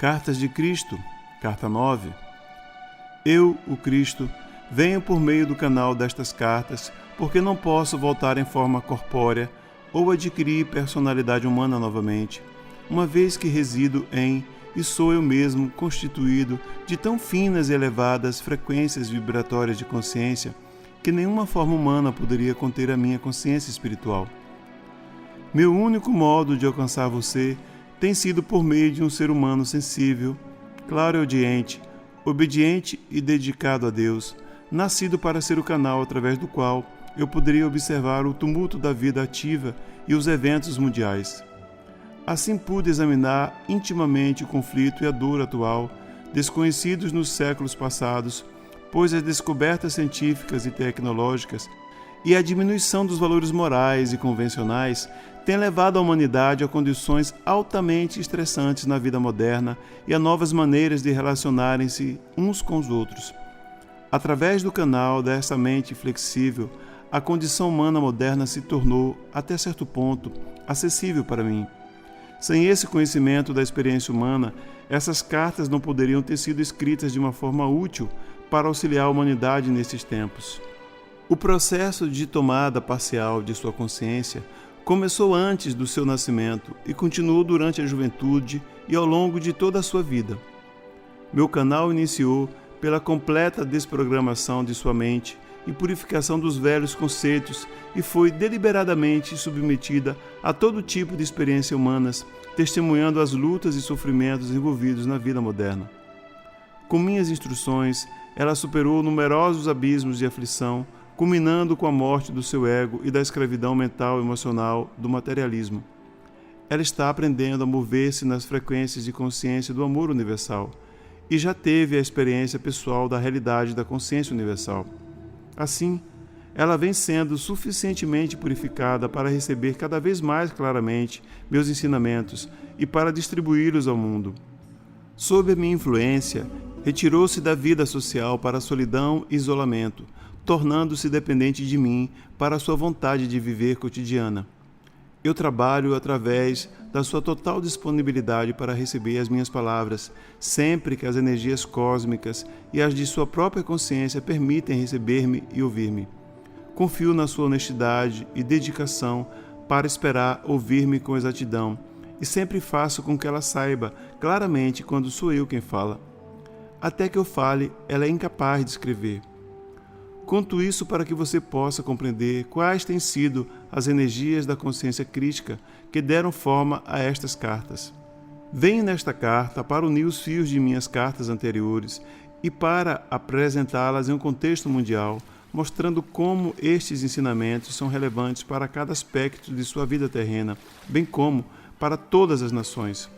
Cartas de Cristo, Carta 9. Eu, o Cristo, venho por meio do canal destas cartas, porque não posso voltar em forma corpórea ou adquirir personalidade humana novamente, uma vez que resido em e sou eu mesmo constituído de tão finas e elevadas frequências vibratórias de consciência que nenhuma forma humana poderia conter a minha consciência espiritual. Meu único modo de alcançar você tem sido por meio de um ser humano sensível, clareaudiente, obediente e dedicado a Deus, nascido para ser o canal através do qual eu poderia observar o tumulto da vida ativa e os eventos mundiais. Assim pude examinar intimamente o conflito e a dor atual, desconhecidos nos séculos passados, pois as descobertas científicas e tecnológicas e a diminuição dos valores morais e convencionais têm levado a humanidade a condições altamente estressantes na vida moderna e a novas maneiras de relacionarem-se uns com os outros. Através do canal dessa mente flexível, a condição humana moderna se tornou, até certo ponto, acessível para mim. Sem esse conhecimento da experiência humana, essas cartas não poderiam ter sido escritas de uma forma útil para auxiliar a humanidade nesses tempos. O processo de tomada parcial de sua consciência começou antes do seu nascimento e continuou durante a juventude e ao longo de toda a sua vida. Meu canal iniciou pela completa desprogramação de sua mente e purificação dos velhos conceitos e foi deliberadamente submetida a todo tipo de experiências humanas, testemunhando as lutas e sofrimentos envolvidos na vida moderna. Com minhas instruções, ela superou numerosos abismos de aflição, culminando com a morte do seu ego e da escravidão mental e emocional do materialismo. Ela está aprendendo a mover-se nas frequências de consciência do amor universal e já teve a experiência pessoal da realidade da consciência universal. Assim, ela vem sendo suficientemente purificada para receber cada vez mais claramente meus ensinamentos e para distribuí-los ao mundo. Sob a minha influência, retirou-se da vida social para a solidão e isolamento, tornando-se dependente de mim para a sua vontade de viver cotidiana. Eu trabalho através da sua total disponibilidade para receber as minhas palavras, sempre que as energias cósmicas e as de sua própria consciência permitem receber-me e ouvir-me. Confio na sua honestidade e dedicação para esperar ouvir-me com exatidão, e sempre faço com que ela saiba claramente quando sou eu quem fala. Até que eu fale, ela é incapaz de escrever. Conto isso para que você possa compreender quais têm sido as energias da consciência crítica que deram forma a estas cartas. Venho nesta carta para unir os fios de minhas cartas anteriores e para apresentá-las em um contexto mundial, mostrando como estes ensinamentos são relevantes para cada aspecto de sua vida terrena, bem como para todas as nações.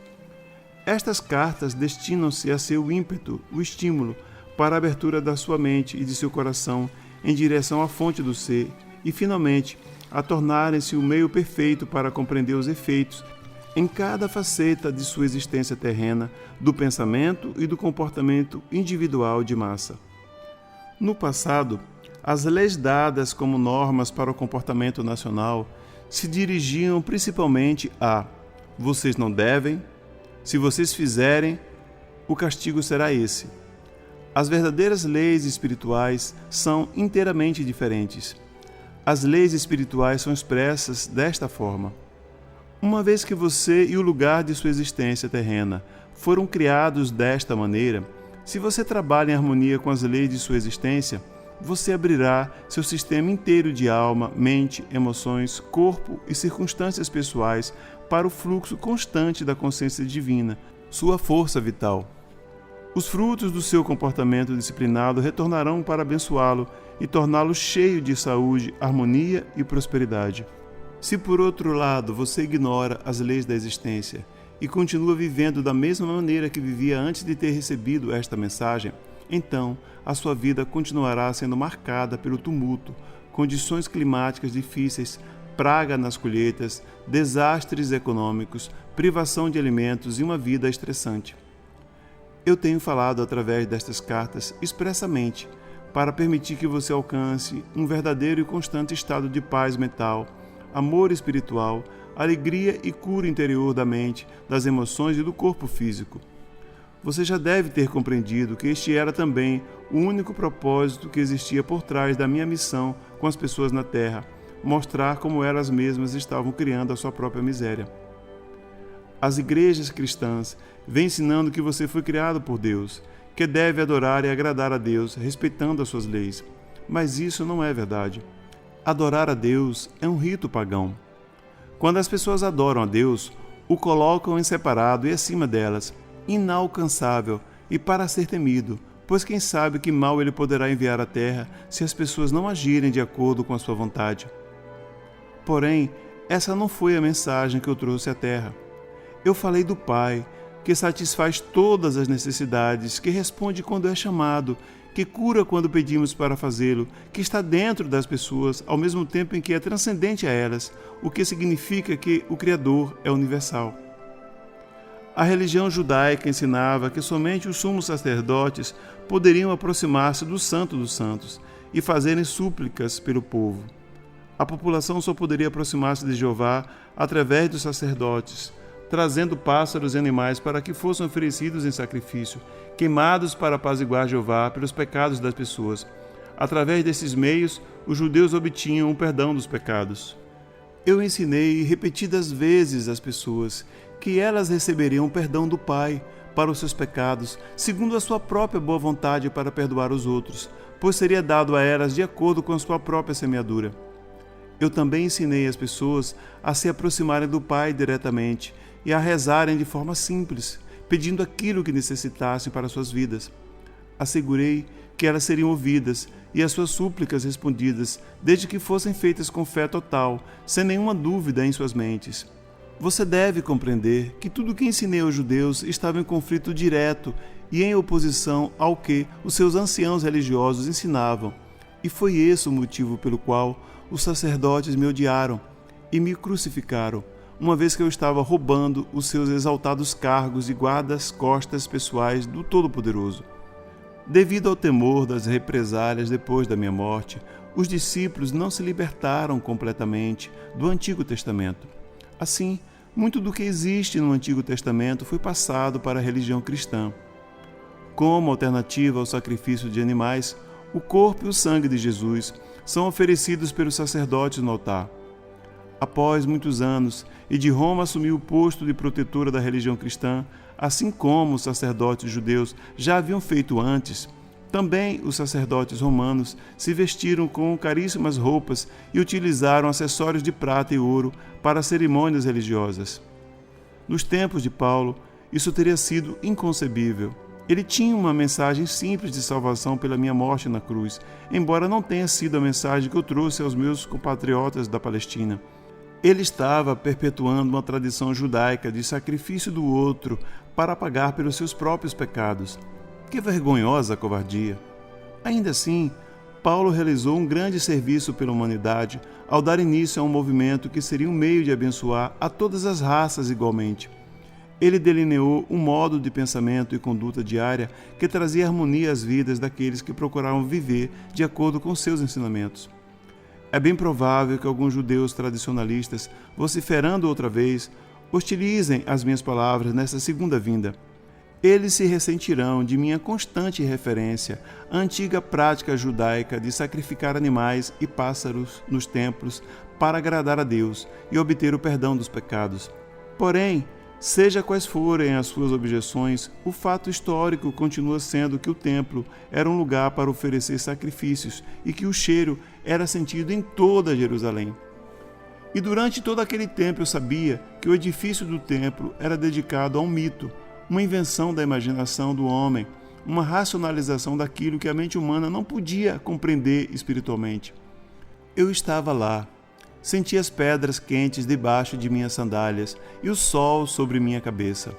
Estas cartas destinam-se a ser o ímpeto, o estímulo, para a abertura da sua mente e de seu coração em direção à fonte do ser e, finalmente, a tornarem-se o meio perfeito para compreender os efeitos em cada faceta de sua existência terrena, do pensamento e do comportamento individual de massa. No passado, as leis dadas como normas para o comportamento nacional se dirigiam principalmente a: vocês não devem, se vocês fizerem, o castigo será esse. As verdadeiras leis espirituais são inteiramente diferentes. As leis espirituais são expressas desta forma. Uma vez que você e o lugar de sua existência terrena foram criados desta maneira, se você trabalha em harmonia com as leis de sua existência, você abrirá seu sistema inteiro de alma, mente, emoções, corpo e circunstâncias pessoais para o fluxo constante da consciência divina, sua força vital. Os frutos do seu comportamento disciplinado retornarão para abençoá-lo e torná-lo cheio de saúde, harmonia e prosperidade. Se por outro lado você ignora as leis da existência e continua vivendo da mesma maneira que vivia antes de ter recebido esta mensagem, então a sua vida continuará sendo marcada pelo tumulto, condições climáticas difíceis, praga nas colheitas, desastres econômicos, privação de alimentos e uma vida estressante. Eu tenho falado através destas cartas expressamente para permitir que você alcance um verdadeiro e constante estado de paz mental, amor espiritual, alegria e cura interior da mente, das emoções e do corpo físico. você já deve ter compreendido que este era também o único propósito que existia por trás da minha missão com as pessoas na Terra, mostrar como elas mesmas estavam criando a sua própria miséria. As igrejas cristãs vêm ensinando que você foi criado por Deus, que deve adorar e agradar a Deus, respeitando as suas leis. Mas isso não é verdade. Adorar a Deus é um rito pagão. Quando as pessoas adoram a Deus, o colocam em separado e acima delas, inalcançável e para ser temido, pois quem sabe que mal ele poderá enviar à terra se as pessoas não agirem de acordo com a sua vontade. Porém, essa não foi a mensagem que eu trouxe à terra. Eu falei do Pai, que satisfaz todas as necessidades, que responde quando é chamado, que cura quando pedimos para fazê-lo, que está dentro das pessoas ao mesmo tempo em que é transcendente a elas, o que significa que o Criador é universal. A religião judaica ensinava que somente os sumos sacerdotes poderiam aproximar-se do Santo dos Santos e fazerem súplicas pelo povo. A população só poderia aproximar-se de Jeová através dos sacerdotes, trazendo pássaros e animais para que fossem oferecidos em sacrifício, queimados para apaziguar Jeová pelos pecados das pessoas. Através desses meios, os judeus obtinham o perdão dos pecados. Eu ensinei repetidas vezes às pessoas que elas receberiam o perdão do Pai para os seus pecados, segundo a sua própria boa vontade para perdoar os outros, pois seria dado a elas de acordo com a sua própria semeadura. Eu também ensinei as pessoas a se aproximarem do Pai diretamente e a rezarem de forma simples, pedindo aquilo que necessitassem para suas vidas. Assegurei que elas seriam ouvidas e as suas súplicas respondidas, desde que fossem feitas com fé total, sem nenhuma dúvida em suas mentes. Você deve compreender que tudo o que ensinei aos judeus estava em conflito direto e em oposição ao que os seus anciãos religiosos ensinavam, e foi esse o motivo pelo qual os sacerdotes me odiaram e me crucificaram, uma vez que eu estava roubando os seus exaltados cargos de guardas-costas pessoais do Todo-Poderoso. Devido ao temor das represálias depois da minha morte, os discípulos não se libertaram completamente do Antigo Testamento. Assim, muito do que existe no Antigo Testamento foi passado para a religião cristã. Como alternativa ao sacrifício de animais, o corpo e o sangue de Jesus são oferecidos pelos sacerdotes no altar. Após muitos anos, e de Roma assumiu o posto de protetora da religião cristã, assim como os sacerdotes judeus já haviam feito antes, também os sacerdotes romanos se vestiram com caríssimas roupas e utilizaram acessórios de prata e ouro para cerimônias religiosas. Nos tempos de Paulo, isso teria sido inconcebível. Ele tinha uma mensagem simples de salvação pela minha morte na cruz, embora não tenha sido a mensagem que eu trouxe aos meus compatriotas da Palestina. Ele estava perpetuando uma tradição judaica de sacrifício do outro para pagar pelos seus próprios pecados. Que vergonhosa covardia! Ainda assim, Paulo realizou um grande serviço pela humanidade ao dar início a um movimento que seria um meio de abençoar a todas as raças igualmente. Ele delineou um modo de pensamento e conduta diária que trazia harmonia às vidas daqueles que procuravam viver de acordo com seus ensinamentos. É bem provável que alguns judeus tradicionalistas, vociferando outra vez, hostilizem as minhas palavras nessa segunda vinda. Eles se ressentirão de minha constante referência à antiga prática judaica de sacrificar animais e pássaros nos templos para agradar a Deus e obter o perdão dos pecados. Porém, seja quais forem as suas objeções, o fato histórico continua sendo que o templo era um lugar para oferecer sacrifícios e que o cheiro era sentido em toda Jerusalém. E durante todo aquele tempo eu sabia que o edifício do templo era dedicado a um mito, uma invenção da imaginação do homem, uma racionalização daquilo que a mente humana não podia compreender espiritualmente. Eu estava lá, senti as pedras quentes debaixo de minhas sandálias e o sol sobre minha cabeça.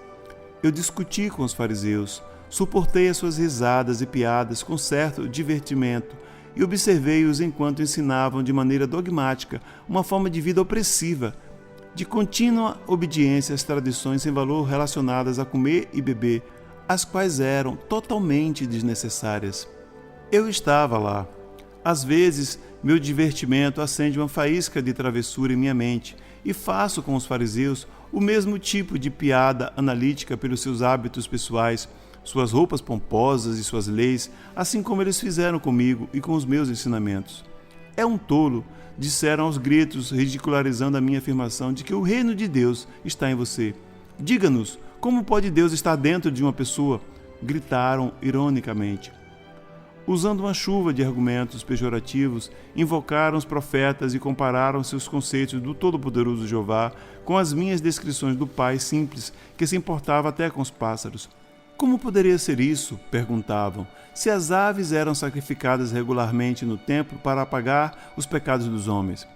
Eu discuti com os fariseus, suportei as suas risadas e piadas com certo divertimento e observei-os enquanto ensinavam de maneira dogmática uma forma de vida opressiva, de contínua obediência às tradições sem valor relacionadas a comer e beber, as quais eram totalmente desnecessárias. Eu estava lá. Às vezes, meu divertimento acende uma faísca de travessura em minha mente e faço com os fariseus o mesmo tipo de piada analítica pelos seus hábitos pessoais, suas roupas pomposas e suas leis, assim como eles fizeram comigo e com os meus ensinamentos. É um tolo, disseram aos gritos, ridicularizando a minha afirmação de que o reino de Deus está em você. Diga-nos, como pode Deus estar dentro de uma pessoa? Gritaram ironicamente. Usando uma chuva de argumentos pejorativos, invocaram os profetas e compararam seus conceitos do Todo-Poderoso Jeová com as minhas descrições do Pai simples, que se importava até com os pássaros. Como poderia ser isso? Perguntavam, se as aves eram sacrificadas regularmente no templo para apagar os pecados dos homens.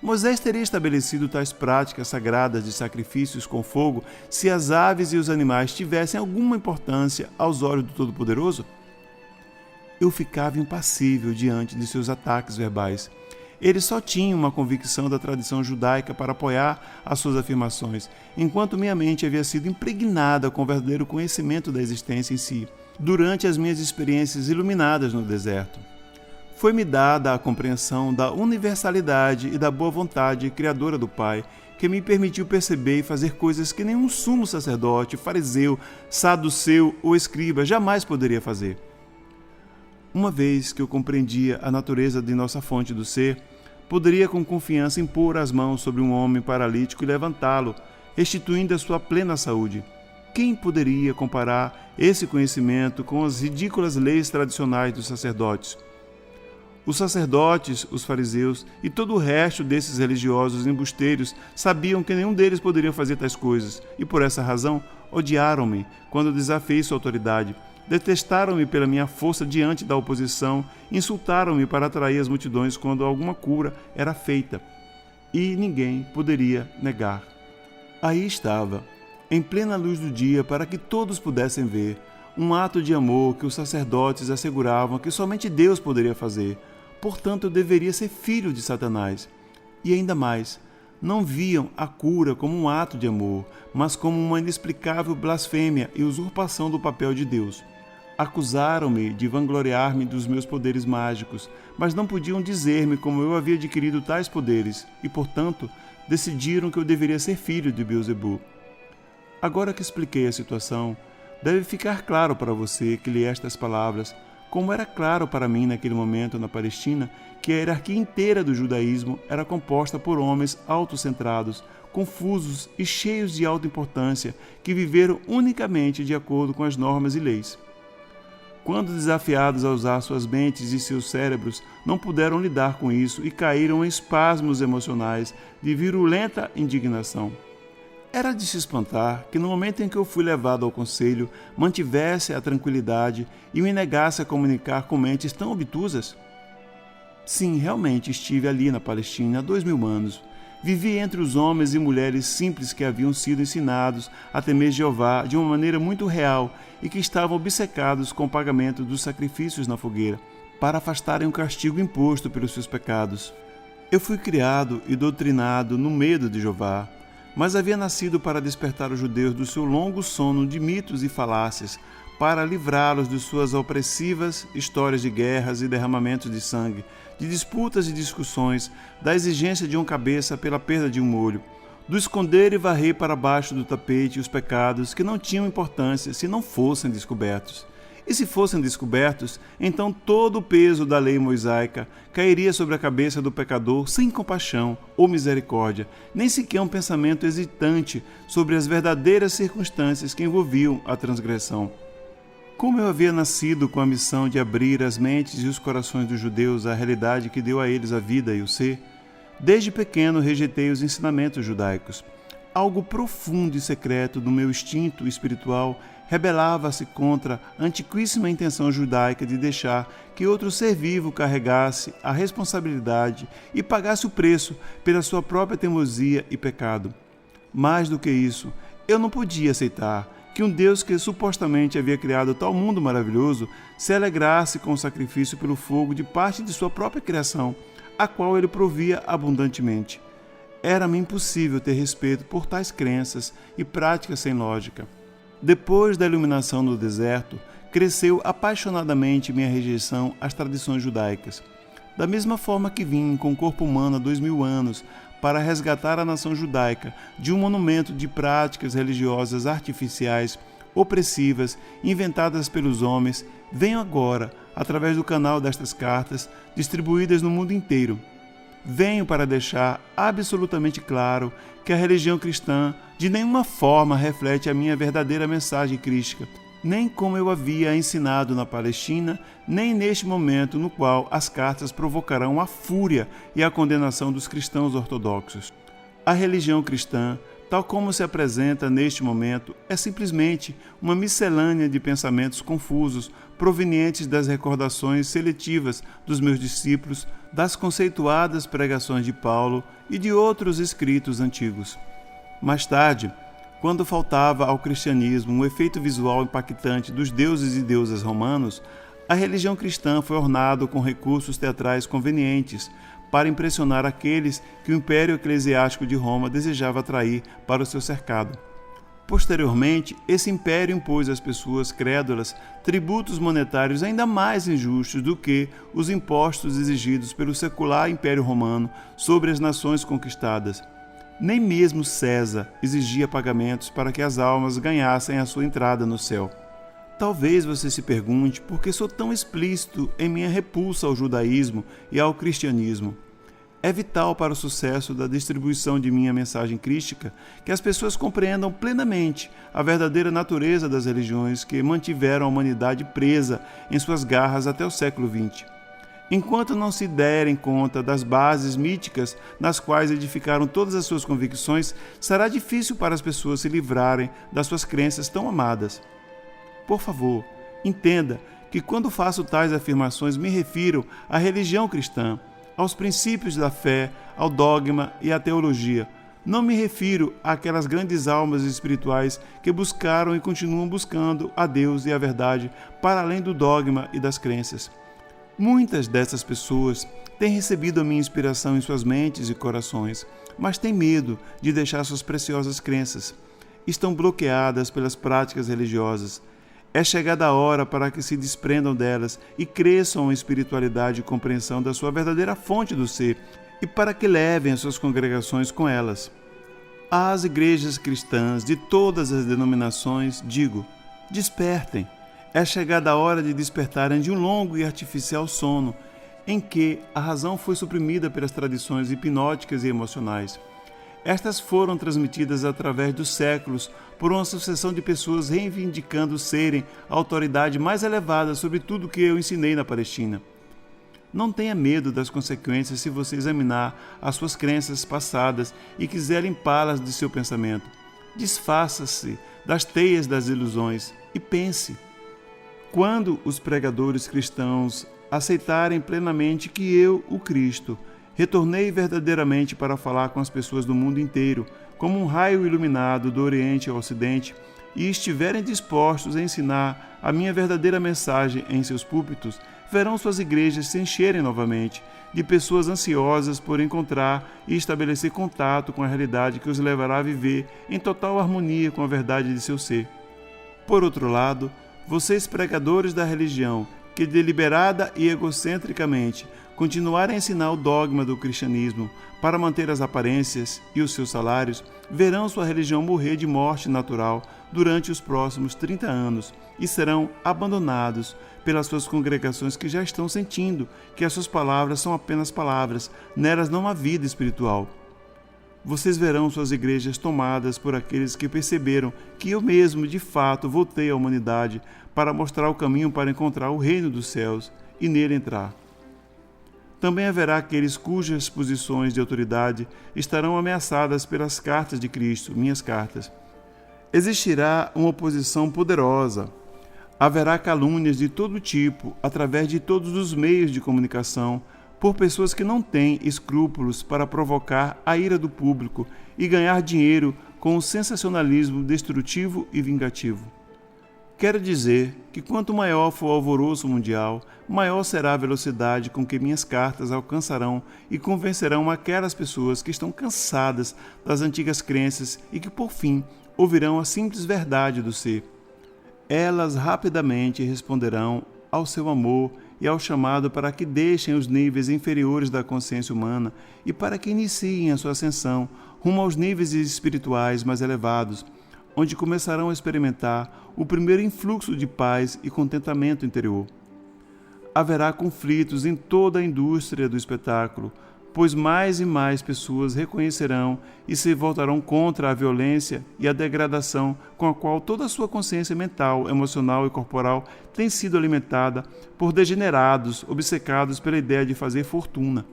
Moisés teria estabelecido tais práticas sagradas de sacrifícios com fogo se as aves e os animais tivessem alguma importância aos olhos do Todo-Poderoso? Eu ficava impassível diante de seus ataques verbais. Ele só tinha uma convicção da tradição judaica para apoiar as suas afirmações, enquanto minha mente havia sido impregnada com o verdadeiro conhecimento da existência em si, durante as minhas experiências iluminadas no deserto. Foi-me dada a compreensão da universalidade e da boa vontade criadora do Pai, que me permitiu perceber e fazer coisas que nenhum sumo sacerdote, fariseu, saduceu ou escriba jamais poderia fazer. Uma vez que eu compreendia a natureza de nossa fonte do ser, poderia com confiança impor as mãos sobre um homem paralítico e levantá-lo, restituindo a sua plena saúde. Quem poderia comparar esse conhecimento com as ridículas leis tradicionais dos sacerdotes? Os sacerdotes, os fariseus e todo o resto desses religiosos embusteiros sabiam que nenhum deles poderia fazer tais coisas e, por essa razão, odiaram-me quando desafiei sua autoridade. Detestaram-me pela minha força diante da oposição, insultaram-me para atrair as multidões quando alguma cura era feita, e ninguém poderia negar. Aí estava, em plena luz do dia, para que todos pudessem ver, um ato de amor que os sacerdotes asseguravam que somente Deus poderia fazer. Portanto, eu deveria ser filho de Satanás. E ainda mais, não viam a cura como um ato de amor, mas como uma inexplicável blasfêmia e usurpação do papel de Deus. Acusaram-me de vangloriar-me dos meus poderes mágicos, mas não podiam dizer-me como eu havia adquirido tais poderes, e, portanto, decidiram que eu deveria ser filho de Beelzebub. Agora que expliquei a situação, deve ficar claro para você que li estas palavras, como era claro para mim naquele momento na Palestina, que a hierarquia inteira do judaísmo era composta por homens autocentrados, confusos e cheios de alta importância, que viveram unicamente de acordo com as normas e leis. Quando desafiados a usar suas mentes e seus cérebros, não puderam lidar com isso e caíram em espasmos emocionais de virulenta indignação. Era de se espantar que no momento em que eu fui levado ao conselho, mantivesse a tranquilidade e me negasse a comunicar com mentes tão obtusas. Sim, realmente estive ali na Palestina há 2000 anos. Vivi entre os homens e mulheres simples que haviam sido ensinados a temer Jeová de uma maneira muito real e que estavam obcecados com o pagamento dos sacrifícios na fogueira, para afastarem o castigo imposto pelos seus pecados. Eu fui criado e doutrinado no medo de Jeová, mas havia nascido para despertar os judeus do seu longo sono de mitos e falácias, para livrá-los de suas opressivas histórias de guerras e derramamentos de sangue, de disputas e discussões, da exigência de uma cabeça pela perda de um olho, do esconder e varrer para baixo do tapete os pecados que não tinham importância se não fossem descobertos. E se fossem descobertos, então todo o peso da lei mosaica cairia sobre a cabeça do pecador sem compaixão ou misericórdia, nem sequer um pensamento hesitante sobre as verdadeiras circunstâncias que envolviam a transgressão. Como eu havia nascido com a missão de abrir as mentes e os corações dos judeus à realidade que deu a eles a vida e o ser, desde pequeno rejeitei os ensinamentos judaicos. Algo profundo e secreto do meu instinto espiritual rebelava-se contra a antiquíssima intenção judaica de deixar que outro ser vivo carregasse a responsabilidade e pagasse o preço pela sua própria teimosia e pecado. Mais do que isso, eu não podia aceitar que um Deus que supostamente havia criado tal mundo maravilhoso se alegrasse com o sacrifício pelo fogo de parte de sua própria criação, a qual ele provia abundantemente. Era-me impossível ter respeito por tais crenças e práticas sem lógica. Depois da iluminação no deserto, cresceu apaixonadamente minha rejeição às tradições judaicas. Da mesma forma que vim com o corpo humano há 2000 anos para resgatar a nação judaica de um monumento de práticas religiosas artificiais, opressivas, inventadas pelos homens, venho agora, através do canal destas cartas, distribuídas no mundo inteiro. Venho para deixar absolutamente claro que a religião cristã de nenhuma forma reflete a minha verdadeira mensagem crística, nem como eu havia ensinado na Palestina, nem neste momento no qual as cartas provocarão a fúria e a condenação dos cristãos ortodoxos. A religião cristã, tal como se apresenta neste momento, é simplesmente uma miscelânea de pensamentos confusos provenientes das recordações seletivas dos meus discípulos, das conceituadas pregações de Paulo e de outros escritos antigos. Mais tarde, quando faltava ao cristianismo um efeito visual impactante dos deuses e deusas romanos, a religião cristã foi ornada com recursos teatrais convenientes para impressionar aqueles que o Império Eclesiástico de Roma desejava atrair para o seu cercado. Posteriormente, esse império impôs às pessoas crédulas tributos monetários ainda mais injustos do que os impostos exigidos pelo secular Império Romano sobre as nações conquistadas. Nem mesmo César exigia pagamentos para que as almas ganhassem a sua entrada no céu. Talvez você se pergunte por que sou tão explícito em minha repulsa ao judaísmo e ao cristianismo. É vital para o sucesso da distribuição de minha mensagem crística que as pessoas compreendam plenamente a verdadeira natureza das religiões que mantiveram a humanidade presa em suas garras até o século XX. Enquanto não se derem conta das bases míticas nas quais edificaram todas as suas convicções, será difícil para as pessoas se livrarem das suas crenças tão amadas. Por favor, entenda que quando faço tais afirmações me refiro à religião cristã, aos princípios da fé, ao dogma e à teologia. Não me refiro àquelas grandes almas espirituais que buscaram e continuam buscando a Deus e a verdade para além do dogma e das crenças. Muitas dessas pessoas têm recebido a minha inspiração em suas mentes e corações, mas têm medo de deixar suas preciosas crenças. Estão bloqueadas pelas práticas religiosas. É chegada a hora para que se desprendam delas e cresçam em espiritualidade e compreensão da sua verdadeira fonte do ser e para que levem as suas congregações com elas. Às igrejas cristãs de todas as denominações, digo, despertem. É chegada a hora de despertarem de um longo e artificial sono em que a razão foi suprimida pelas tradições hipnóticas e emocionais. Estas foram transmitidas através dos séculos por uma sucessão de pessoas reivindicando serem a autoridade mais elevada sobre tudo o que eu ensinei na Palestina. Não tenha medo das consequências se você examinar as suas crenças passadas e quiser limpá-las de seu pensamento. Desfaça-se das teias das ilusões e pense. Quando os pregadores cristãos aceitarem plenamente que eu, o Cristo, retornei verdadeiramente para falar com as pessoas do mundo inteiro, como um raio iluminado do Oriente ao Ocidente, e estiverem dispostos a ensinar a minha verdadeira mensagem em seus púlpitos, verão suas igrejas se encherem novamente de pessoas ansiosas por encontrar e estabelecer contato com a realidade que os levará a viver em total harmonia com a verdade de seu ser. Por outro lado, vocês pregadores da religião, que deliberada e egocentricamente continuarem a ensinar o dogma do cristianismo para manter as aparências e os seus salários, verão sua religião morrer de morte natural durante os próximos 30 anos e serão abandonados pelas suas congregações que já estão sentindo que as suas palavras são apenas palavras, nelas não há vida espiritual. Vocês verão suas igrejas tomadas por aqueles que perceberam que eu mesmo, de fato, voltei à humanidade para mostrar o caminho para encontrar o reino dos céus e nele entrar. Também haverá aqueles cujas posições de autoridade estarão ameaçadas pelas cartas de Cristo, minhas cartas. Existirá uma oposição poderosa. Haverá calúnias de todo tipo, através de todos os meios de comunicação, por pessoas que não têm escrúpulos para provocar a ira do público e ganhar dinheiro com o sensacionalismo destrutivo e vingativo. Quero dizer que quanto maior for o alvoroço mundial, maior será a velocidade com que minhas cartas alcançarão e convencerão aquelas pessoas que estão cansadas das antigas crenças e que, por fim, ouvirão a simples verdade do ser. Elas rapidamente responderão ao seu amor e ao chamado para que deixem os níveis inferiores da consciência humana e para que iniciem a sua ascensão rumo aos níveis espirituais mais elevados, onde começarão a experimentar o primeiro influxo de paz e contentamento interior. Haverá conflitos em toda a indústria do espetáculo, pois mais e mais pessoas reconhecerão e se voltarão contra a violência e a degradação com a qual toda a sua consciência mental, emocional e corporal tem sido alimentada por degenerados obcecados pela ideia de fazer fortuna.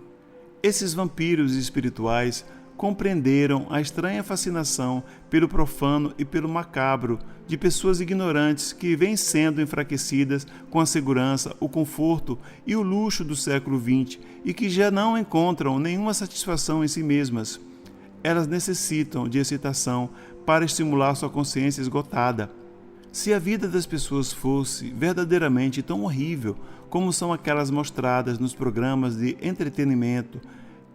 Esses vampiros espirituais compreenderam a estranha fascinação pelo profano e pelo macabro de pessoas ignorantes que vêm sendo enfraquecidas com a segurança, o conforto e o luxo do século XX e que já não encontram nenhuma satisfação em si mesmas. Elas necessitam de excitação para estimular sua consciência esgotada. Se a vida das pessoas fosse verdadeiramente tão horrível como são aquelas mostradas nos programas de entretenimento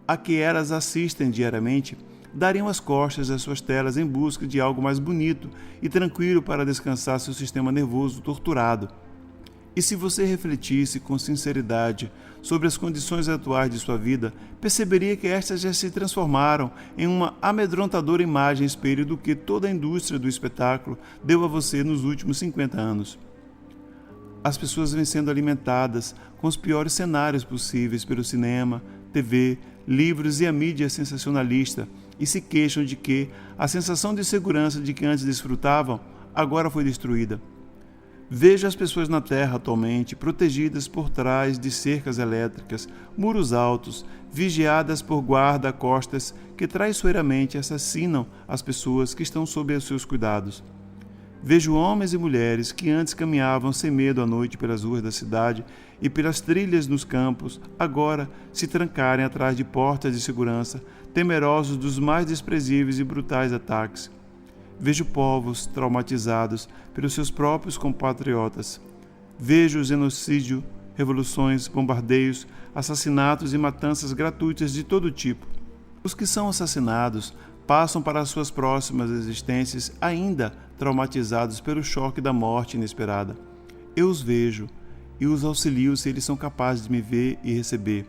a que elas assistem diariamente, dariam as costas às suas telas em busca de algo mais bonito e tranquilo para descansar seu sistema nervoso torturado. E se você refletisse com sinceridade sobre as condições atuais de sua vida, perceberia que estas já se transformaram em uma amedrontadora imagem espelho do que toda a indústria do espetáculo deu a você nos últimos 50 anos. As pessoas vêm sendo alimentadas com os piores cenários possíveis pelo cinema, TV, livros e a mídia sensacionalista e se queixam de que a sensação de segurança de que antes desfrutavam agora foi destruída. Vejo as pessoas na Terra atualmente protegidas por trás de cercas elétricas, muros altos, vigiadas por guarda-costas que traiçoeiramente assassinam as pessoas que estão sob os seus cuidados. Vejo homens e mulheres que antes caminhavam sem medo à noite pelas ruas da cidade e pelas trilhas nos campos, agora se trancarem atrás de portas de segurança, temerosos dos mais desprezíveis e brutais ataques. Vejo povos traumatizados pelos seus próprios compatriotas. Vejo genocídio, revoluções, bombardeios, assassinatos e matanças gratuitas de todo tipo. Os que são assassinados passam para as suas próximas existências ainda traumatizados pelo choque da morte inesperada. Eu os vejo e os auxilio se eles são capazes de me ver e receber.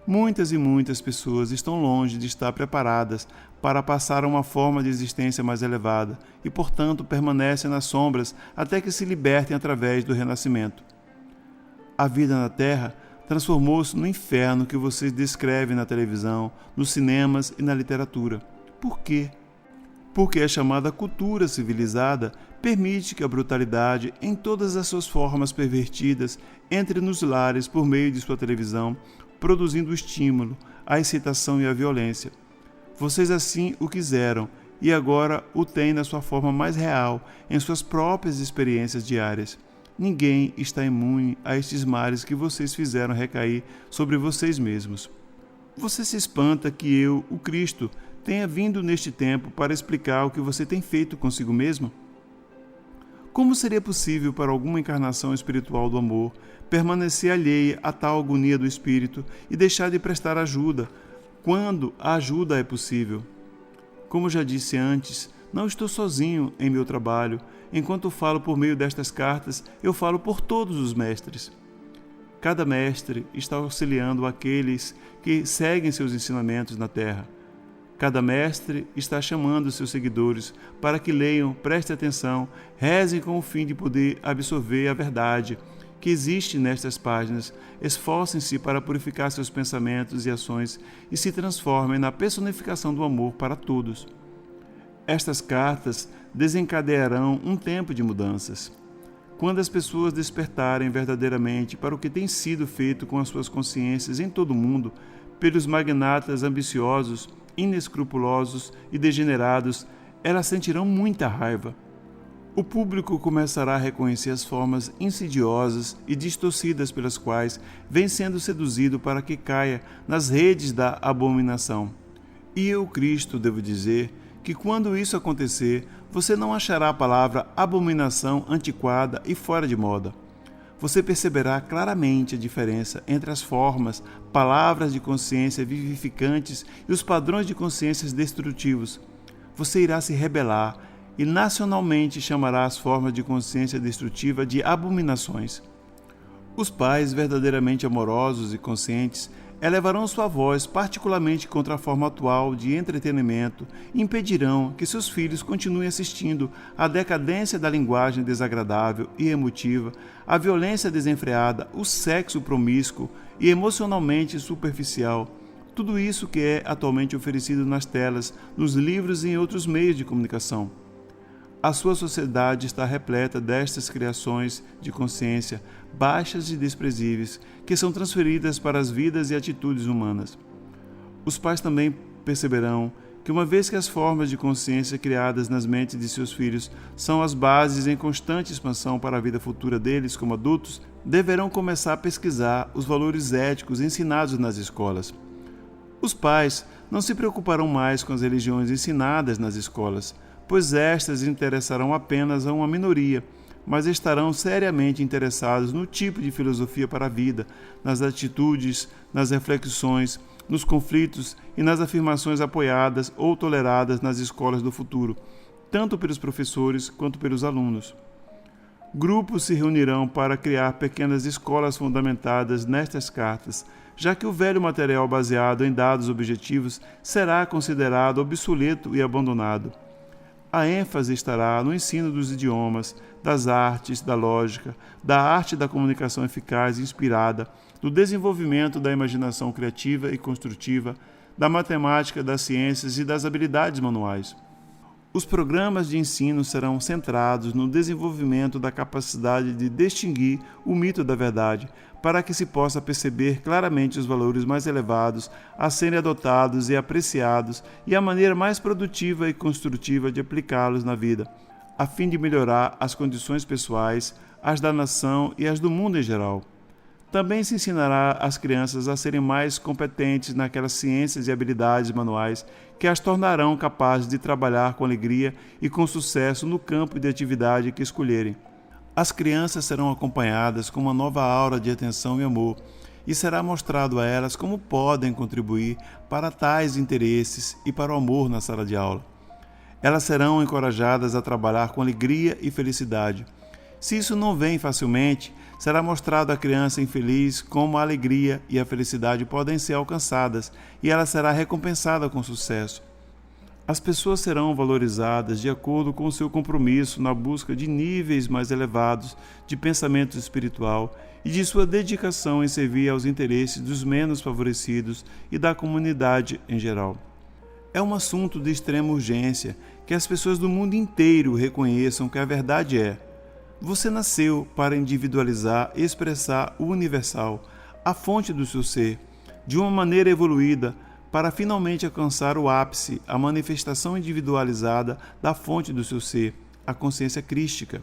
Muitas e muitas pessoas estão longe de estar preparadas para passar a uma forma de existência mais elevada e, portanto, permanecem nas sombras até que se libertem através do renascimento. A vida na Terra transformou-se no inferno que vocês descrevem na televisão, nos cinemas e na literatura. Por quê? Porque a chamada cultura civilizada permite que a brutalidade, em todas as suas formas pervertidas, entre nos lares por meio de sua televisão, produzindo o estímulo, a excitação e a violência. Vocês assim o quiseram e agora o têm na sua forma mais real, em suas próprias experiências diárias. Ninguém está imune a estes males que vocês fizeram recair sobre vocês mesmos. Você se espanta que eu, o Cristo, tenha vindo neste tempo para explicar o que você tem feito consigo mesmo? Como seria possível para alguma encarnação espiritual do amor permanecer alheia a tal agonia do espírito e deixar de prestar ajuda, quando a ajuda é possível? Como já disse antes, não estou sozinho em meu trabalho. Enquanto falo por meio destas cartas, eu falo por todos os mestres. Cada mestre está auxiliando aqueles que seguem seus ensinamentos na Terra. Cada mestre está chamando seus seguidores para que leiam, prestem atenção, rezem com o fim de poder absorver a verdade que existe nestas páginas, esforcem-se para purificar seus pensamentos e ações e se transformem na personificação do amor para todos. Estas cartas desencadearão um tempo de mudanças. Quando as pessoas despertarem verdadeiramente para o que tem sido feito com as suas consciências em todo o mundo, pelos magnatas ambiciosos, inescrupulosos e degenerados, elas sentirão muita raiva. O público começará a reconhecer as formas insidiosas e distorcidas pelas quais vem sendo seduzido para que caia nas redes da abominação. E eu, Cristo, devo dizer que quando isso acontecer, você não achará a palavra abominação antiquada e fora de moda. Você perceberá claramente a diferença entre as formas, palavras de consciência vivificantes e os padrões de consciências destrutivos. Você irá se rebelar e nacionalmente chamará as formas de consciência destrutiva de abominações. Os pais verdadeiramente amorosos e conscientes elevarão sua voz particularmente contra a forma atual de entretenimento e impedirão que seus filhos continuem assistindo à decadência da linguagem desagradável e emotiva, à violência desenfreada, o sexo promíscuo e emocionalmente superficial. Tudo isso que é atualmente oferecido nas telas, nos livros e em outros meios de comunicação. A sua sociedade está repleta destas criações de consciência baixas e desprezíveis que são transferidas para as vidas e atitudes humanas. Os pais também perceberão que, uma vez que as formas de consciência criadas nas mentes de seus filhos são as bases em constante expansão para a vida futura deles como adultos, deverão começar a pesquisar os valores éticos ensinados nas escolas. Os pais não se preocuparão mais com as religiões ensinadas nas escolas, pois estas interessarão apenas a uma minoria, mas estarão seriamente interessados no tipo de filosofia para a vida, nas atitudes, nas reflexões, nos conflitos e nas afirmações apoiadas ou toleradas nas escolas do futuro, tanto pelos professores quanto pelos alunos. Grupos se reunirão para criar pequenas escolas fundamentadas nestas cartas, já que o velho material baseado em dados objetivos será considerado obsoleto e abandonado. A ênfase estará no ensino dos idiomas, das artes, da lógica, da arte da comunicação eficaz e inspirada, do desenvolvimento da imaginação criativa e construtiva, da matemática, das ciências e das habilidades manuais. Os programas de ensino serão centrados no desenvolvimento da capacidade de distinguir o mito da verdade, para que se possa perceber claramente os valores mais elevados a serem adotados e apreciados e a maneira mais produtiva e construtiva de aplicá-los na vida, a fim de melhorar as condições pessoais, as da nação e as do mundo em geral. Também se ensinará às crianças a serem mais competentes naquelas ciências e habilidades manuais que as tornarão capazes de trabalhar com alegria e com sucesso no campo de atividade que escolherem. As crianças serão acompanhadas com uma nova aura de atenção e amor, e será mostrado a elas como podem contribuir para tais interesses e para o amor na sala de aula. Elas serão encorajadas a trabalhar com alegria e felicidade. Se isso não vem facilmente, será mostrado à criança infeliz como a alegria e a felicidade podem ser alcançadas e ela será recompensada com sucesso. As pessoas serão valorizadas de acordo com o seu compromisso na busca de níveis mais elevados de pensamento espiritual e de sua dedicação em servir aos interesses dos menos favorecidos e da comunidade em geral. É um assunto de extrema urgência que as pessoas do mundo inteiro reconheçam que a verdade é: você nasceu para individualizar e expressar o universal, a fonte do seu ser, de uma maneira evoluída, para finalmente alcançar o ápice, a manifestação individualizada da fonte do seu ser, a consciência crística.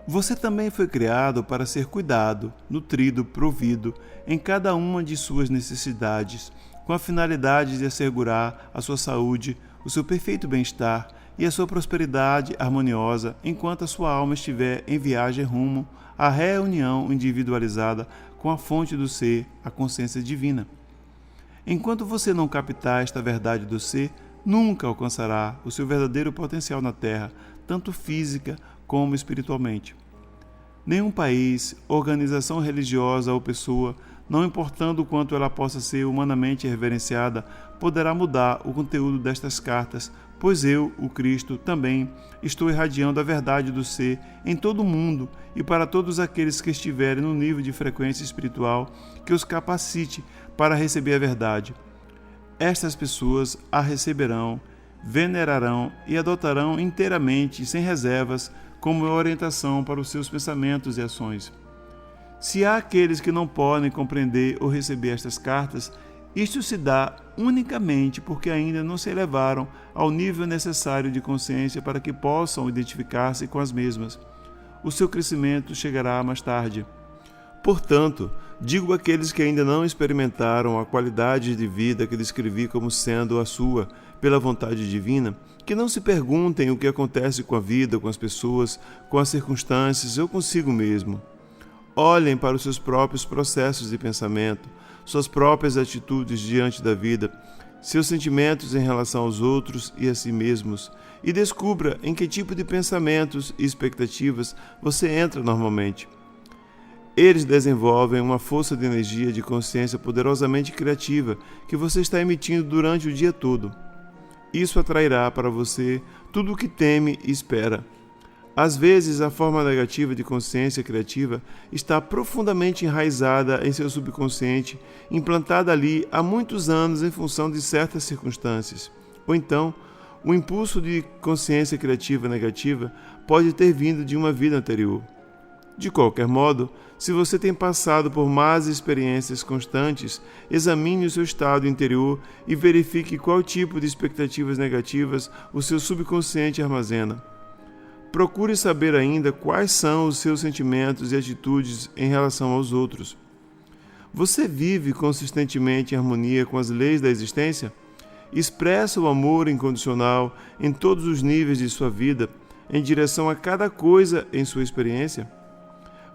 Você também foi criado para ser cuidado, nutrido, provido em cada uma de suas necessidades, com a finalidade de assegurar a sua saúde, o seu perfeito bem-estar e a sua prosperidade harmoniosa enquanto a sua alma estiver em viagem rumo à reunião individualizada com a fonte do ser, a consciência divina. Enquanto você não captar esta verdade do ser, nunca alcançará o seu verdadeiro potencial na Terra, tanto física como espiritualmente. Nenhum país, organização religiosa ou pessoa, não importando o quanto ela possa ser humanamente reverenciada, poderá mudar o conteúdo destas cartas, pois eu, o Cristo, também estou irradiando a verdade do ser em todo o mundo e para todos aqueles que estiverem no nível de frequência espiritual que os capacite para receber a verdade. Estas pessoas a receberão, venerarão e adotarão inteiramente, sem reservas, como orientação para os seus pensamentos e ações. Se há aqueles que não podem compreender ou receber estas cartas, isto se dá unicamente porque ainda não se elevaram ao nível necessário de consciência para que possam identificar-se com as mesmas. O seu crescimento chegará mais tarde. Portanto, digo àqueles que ainda não experimentaram a qualidade de vida que descrevi como sendo a sua, pela vontade divina, que não se perguntem o que acontece com a vida, com as pessoas, com as circunstâncias ou consigo mesmo. Olhem para os seus próprios processos de pensamento, suas próprias atitudes diante da vida, seus sentimentos em relação aos outros e a si mesmos, e descubra em que tipo de pensamentos e expectativas você entra normalmente. Eles desenvolvem uma força de energia de consciência poderosamente criativa que você está emitindo durante o dia todo. Isso atrairá para você tudo o que teme e espera. Às vezes, a forma negativa de consciência criativa está profundamente enraizada em seu subconsciente, implantada ali há muitos anos em função de certas circunstâncias. Ou então, o impulso de consciência criativa negativa pode ter vindo de uma vida anterior. De qualquer modo, se você tem passado por más experiências constantes, examine o seu estado interior e verifique qual tipo de expectativas negativas o seu subconsciente armazena. Procure saber ainda quais são os seus sentimentos e atitudes em relação aos outros. Você vive consistentemente em harmonia com as leis da existência? Expressa o amor incondicional em todos os níveis de sua vida, em direção a cada coisa em sua experiência?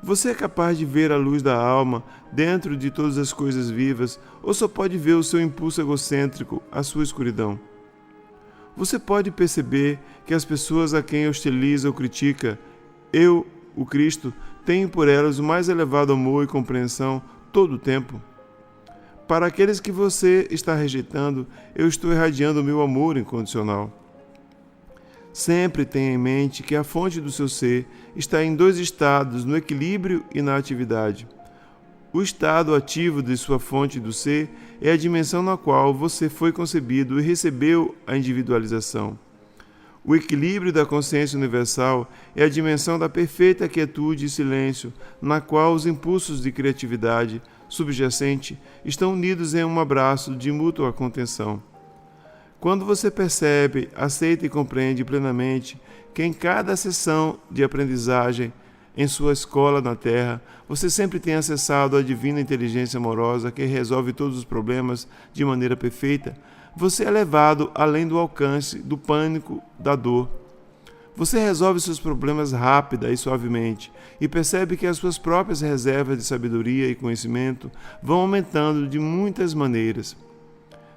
Você é capaz de ver a luz da alma dentro de todas as coisas vivas ou só pode ver o seu impulso egocêntrico, a sua escuridão? Você pode perceber que as pessoas a quem hostiliza ou critica, eu, o Cristo, tenho por elas o mais elevado amor e compreensão todo o tempo? Para aqueles que você está rejeitando, eu estou irradiando o meu amor incondicional. Sempre tenha em mente que a fonte do seu ser está em dois estados, no equilíbrio e na atividade. O estado ativo de sua fonte do ser é a dimensão na qual você foi concebido e recebeu a individualização. O equilíbrio da consciência universal é a dimensão da perfeita quietude e silêncio, na qual os impulsos de criatividade subjacente estão unidos em um abraço de mútua contenção. Quando você percebe, aceita e compreende plenamente que em cada sessão de aprendizagem em sua escola na Terra, você sempre tem acessado à divina inteligência amorosa que resolve todos os problemas de maneira perfeita, você é levado além do alcance do pânico, da dor. Você resolve seus problemas rápida e suavemente e percebe que as suas próprias reservas de sabedoria e conhecimento vão aumentando de muitas maneiras.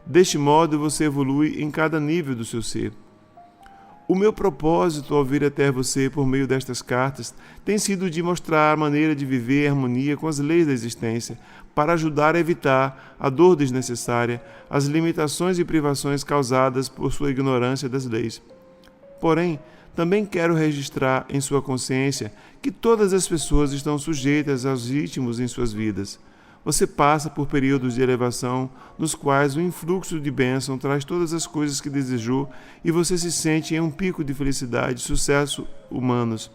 Deste modo, você evolui em cada nível do seu ser. O meu propósito ao vir até você por meio destas cartas tem sido de mostrar a maneira de viver em harmonia com as leis da existência, para ajudar a evitar a dor desnecessária, as limitações e privações causadas por sua ignorância das leis. Porém, também quero registrar em sua consciência que todas as pessoas estão sujeitas aos ritmos em suas vidas. Você passa por períodos de elevação nos quais o influxo de bênção traz todas as coisas que desejou e você se sente em um pico de felicidade e sucesso humanos.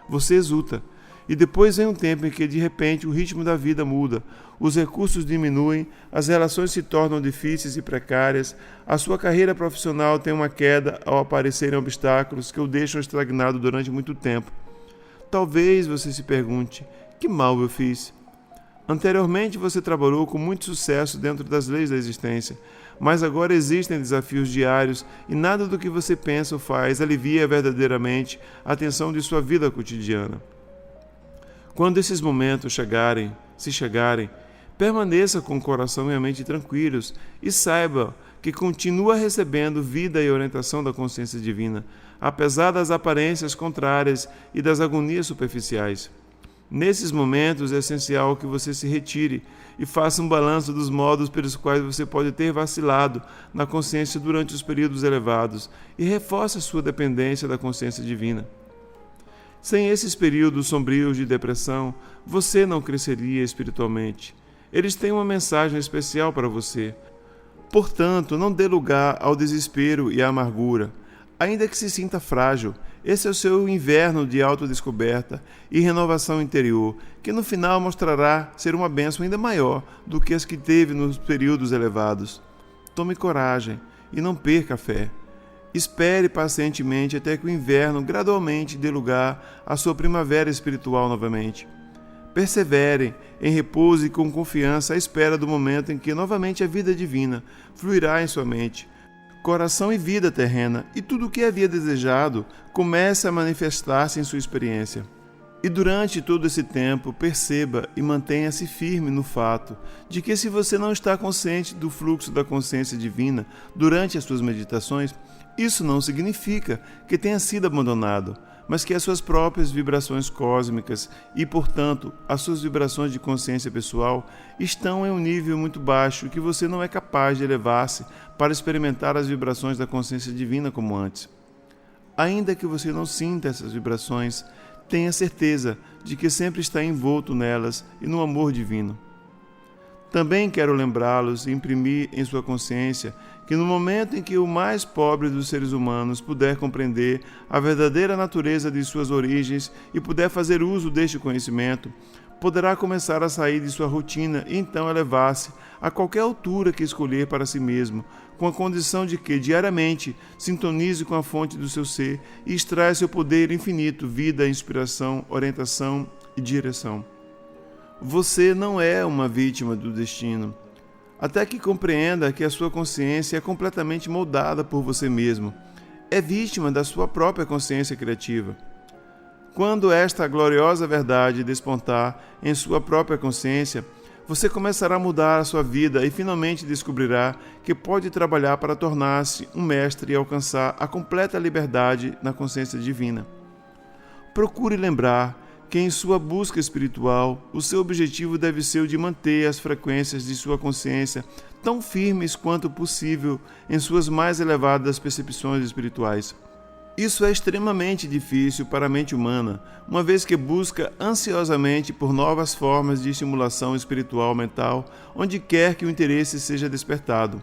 Você exulta. E depois vem um tempo em que, de repente, o ritmo da vida muda, os recursos diminuem, as relações se tornam difíceis e precárias, a sua carreira profissional tem uma queda ao aparecerem obstáculos que o deixam estagnado durante muito tempo. Talvez você se pergunte, que mal eu fiz? Anteriormente você trabalhou com muito sucesso dentro das leis da existência, mas agora existem desafios diários e nada do que você pensa ou faz alivia verdadeiramente a tensão de sua vida cotidiana. Quando esses momentos se chegarem, permaneça com o coração e a mente tranquilos e saiba que continua recebendo vida e orientação da consciência divina, apesar das aparências contrárias e das agonias superficiais. Nesses momentos é essencial que você se retire e faça um balanço dos modos pelos quais você pode ter vacilado na consciência durante os períodos elevados e reforce a sua dependência da consciência divina. Sem esses períodos sombrios de depressão, você não cresceria espiritualmente. Eles têm uma mensagem especial para você. Portanto, não dê lugar ao desespero e à amargura. Ainda que se sinta frágil, esse é o seu inverno de autodescoberta e renovação interior, que no final mostrará ser uma bênção ainda maior do que as que teve nos períodos elevados. Tome coragem e não perca a fé. Espere pacientemente até que o inverno gradualmente dê lugar à sua primavera espiritual novamente. Persevere em repouso e com confiança à espera do momento em que novamente a vida divina fluirá em sua mente, coração e vida terrena, e tudo o que havia desejado começa a manifestar-se em sua experiência. E durante todo esse tempo, perceba e mantenha-se firme no fato de que se você não está consciente do fluxo da consciência divina durante as suas meditações, Isso não significa que tenha sido abandonado, mas que as suas próprias vibrações cósmicas e, portanto, as suas vibrações de consciência pessoal estão em um nível muito baixo e que você não é capaz de elevar-se para experimentar as vibrações da consciência divina como antes. Ainda que você não sinta essas vibrações, tenha certeza de que sempre está envolto nelas e no amor divino. Também quero lembrá-los e imprimir em sua consciência que no momento em que o mais pobre dos seres humanos puder compreender a verdadeira natureza de suas origens e puder fazer uso deste conhecimento, poderá começar a sair de sua rotina e então elevar-se a qualquer altura que escolher para si mesmo, com a condição de que, diariamente, sintonize com a fonte do seu ser e extraia seu poder infinito, vida, inspiração, orientação e direção. Você não é uma vítima do destino, até que compreenda que a sua consciência é completamente moldada por você mesmo. É vítima da sua própria consciência criativa. Quando esta gloriosa verdade despontar em sua própria consciência, você começará a mudar a sua vida e finalmente descobrirá que pode trabalhar para tornar-se um mestre e alcançar a completa liberdade na consciência divina. Procure lembrar que em sua busca espiritual, o seu objetivo deve ser o de manter as frequências de sua consciência tão firmes quanto possível em suas mais elevadas percepções espirituais. Isso é extremamente difícil para a mente humana, uma vez que busca ansiosamente por novas formas de estimulação espiritual mental, onde quer que o interesse seja despertado.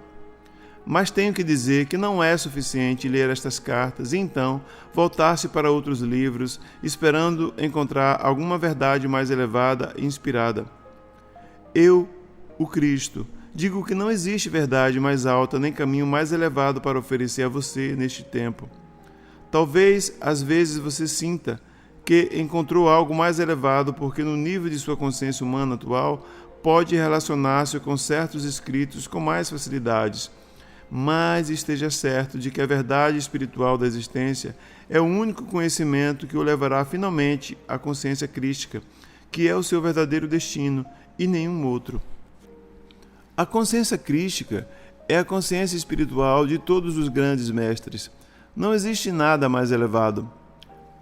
Mas tenho que dizer que não é suficiente ler estas cartas e então voltar-se para outros livros, esperando encontrar alguma verdade mais elevada e inspirada. Eu, o Cristo, digo que não existe verdade mais alta nem caminho mais elevado para oferecer a você neste tempo. Talvez, às vezes, você sinta que encontrou algo mais elevado porque no nível de sua consciência humana atual pode relacionar-se com certos escritos com mais facilidades. Mas esteja certo de que a verdade espiritual da existência é o único conhecimento que o levará finalmente à consciência crística, que é o seu verdadeiro destino e nenhum outro. A consciência crística é a consciência espiritual de todos os grandes mestres. Não existe nada mais elevado.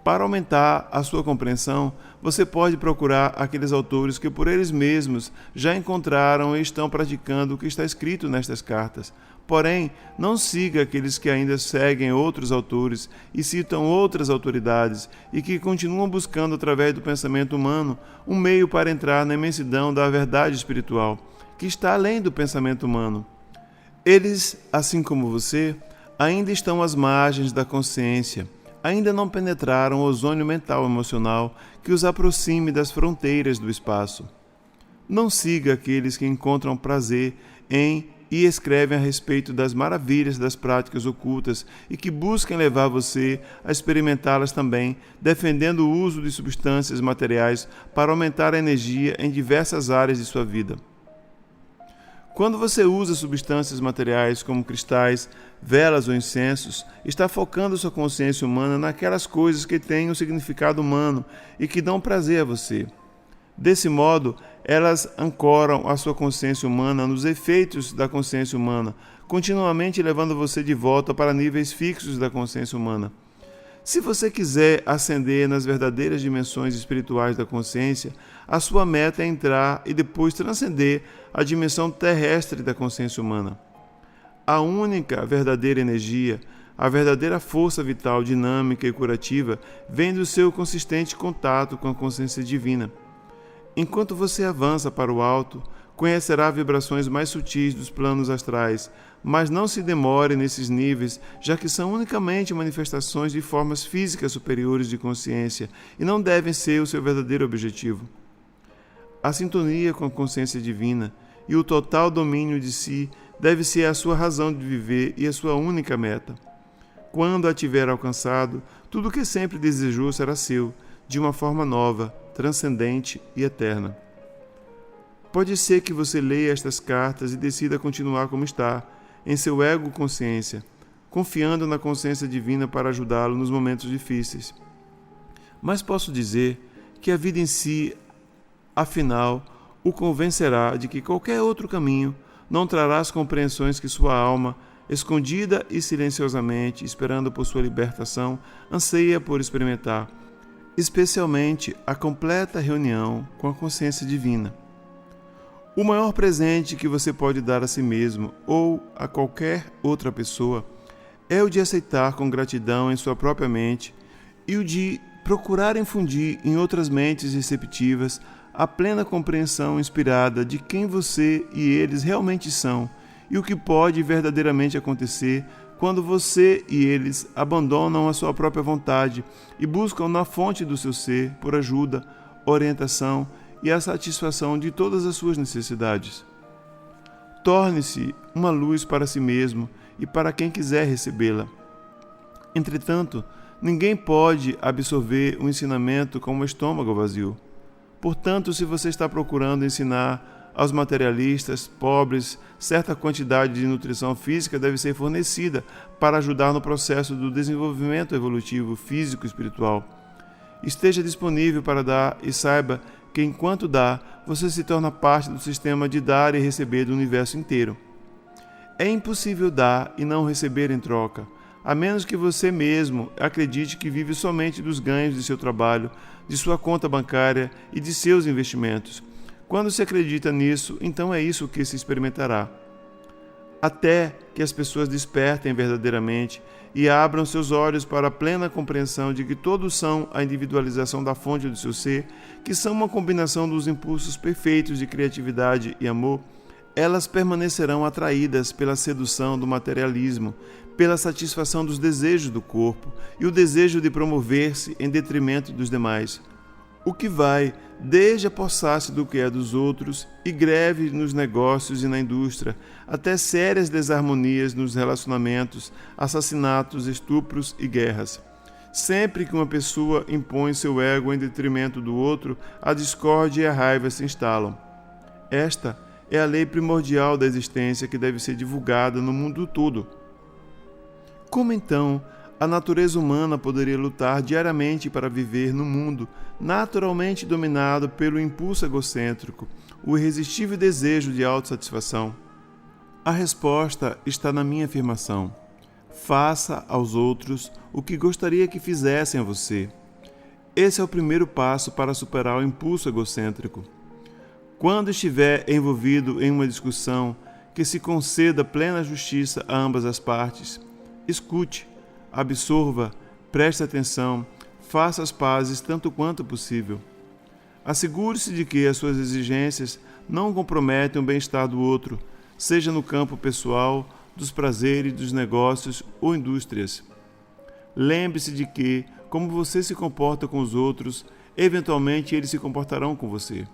Para aumentar a sua compreensão, você pode procurar aqueles autores que por eles mesmos já encontraram e estão praticando o que está escrito nestas cartas. Porém, não siga aqueles que ainda seguem outros autores e citam outras autoridades e que continuam buscando através do pensamento humano um meio para entrar na imensidão da verdade espiritual, que está além do pensamento humano. Eles, assim como você, ainda estão às margens da consciência, ainda não penetraram o ozônio mental emocional que os aproxime das fronteiras do espaço. Não siga aqueles que encontram prazer em e escrevem a respeito das maravilhas das práticas ocultas e que buscam levar você a experimentá-las também, defendendo o uso de substâncias materiais para aumentar a energia em diversas áreas de sua vida. Quando você usa substâncias materiais como cristais, velas ou incensos, está focando sua consciência humana naquelas coisas que têm um significado humano e que dão prazer a você. Desse modo, elas ancoram a sua consciência humana nos efeitos da consciência humana, continuamente levando você de volta para níveis fixos da consciência humana. Se você quiser ascender nas verdadeiras dimensões espirituais da consciência, a sua meta é entrar e depois transcender a dimensão terrestre da consciência humana. A única verdadeira energia, a verdadeira força vital, dinâmica e curativa, vem do seu consistente contato com a consciência divina. Enquanto você avança para o alto, conhecerá vibrações mais sutis dos planos astrais, mas não se demore nesses níveis, já que são unicamente manifestações de formas físicas superiores de consciência e não devem ser o seu verdadeiro objetivo. A sintonia com a consciência divina e o total domínio de si deve ser a sua razão de viver e a sua única meta. Quando a tiver alcançado, tudo o que sempre desejou será seu, de uma forma nova, transcendente e eterna. Pode ser que você leia estas cartas e decida continuar como está, em seu ego-consciência, confiando na consciência divina para ajudá-lo nos momentos difíceis. Mas posso dizer que a vida em si, afinal, o convencerá de que qualquer outro caminho não trará as compreensões que sua alma escondida e silenciosamente, esperando por sua libertação, anseia por experimentar, especialmente a completa reunião com a consciência divina. O maior presente que você pode dar a si mesmo ou a qualquer outra pessoa é o de aceitar com gratidão em sua própria mente e o de procurar infundir em outras mentes receptivas a plena compreensão inspirada de quem você e eles realmente são e o que pode verdadeiramente acontecer quando você e eles abandonam a sua própria vontade e buscam na fonte do seu ser por ajuda, orientação e a satisfação de todas as suas necessidades. Torne-se uma luz para si mesmo e para quem quiser recebê-la. Entretanto, ninguém pode absorver o ensinamento com o estômago vazio. Portanto, se você está procurando ensinar aos materialistas pobres, certa quantidade de nutrição física deve ser fornecida para ajudar no processo do desenvolvimento evolutivo físico e espiritual. Esteja disponível para dar e saiba que enquanto dá, você se torna parte do sistema de dar e receber do universo inteiro. É impossível dar e não receber em troca, a menos que você mesmo acredite que vive somente dos ganhos de seu trabalho, de sua conta bancária e de seus investimentos. Quando se acredita nisso, então é isso que se experimentará. Até que as pessoas despertem verdadeiramente e abram seus olhos para a plena compreensão de que todos são a individualização da fonte do seu ser, que são uma combinação dos impulsos perfeitos de criatividade e amor, elas permanecerão atraídas pela sedução do materialismo, pela satisfação dos desejos do corpo e o desejo de promover-se em detrimento dos demais, o que vai desde apossar-se do que é dos outros e greve nos negócios e na indústria, até sérias desarmonias nos relacionamentos, assassinatos, estupros e guerras. Sempre que uma pessoa impõe seu ego em detrimento do outro, a discórdia e a raiva se instalam. Esta é a lei primordial da existência que deve ser divulgada no mundo todo. Como então a natureza humana poderia lutar diariamente para viver no mundo naturalmente dominado pelo impulso egocêntrico, o irresistível desejo de autossatisfação? A resposta está na minha afirmação. Faça aos outros o que gostaria que fizessem a você. Esse é o primeiro passo para superar o impulso egocêntrico. Quando estiver envolvido em uma discussão, que se conceda plena justiça a ambas as partes. Escute, absorva, preste atenção, faça as pazes tanto quanto possível. Assegure-se de que as suas exigências não comprometem o bem-estar do outro, seja no campo pessoal, dos prazeres, dos negócios ou indústrias. Lembre-se de que, como você se comporta com os outros, eventualmente eles se comportarão com você.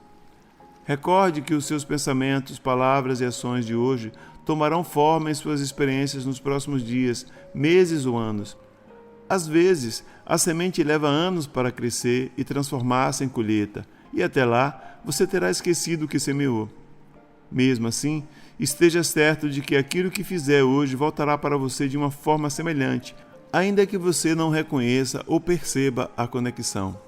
Recorde que os seus pensamentos, palavras e ações de hoje tomarão forma em suas experiências nos próximos dias, meses ou anos. Às vezes, a semente leva anos para crescer e transformar-se em colheita, e até lá você terá esquecido o que semeou. Mesmo assim, esteja certo de que aquilo que fizer hoje voltará para você de uma forma semelhante, ainda que você não reconheça ou perceba a conexão.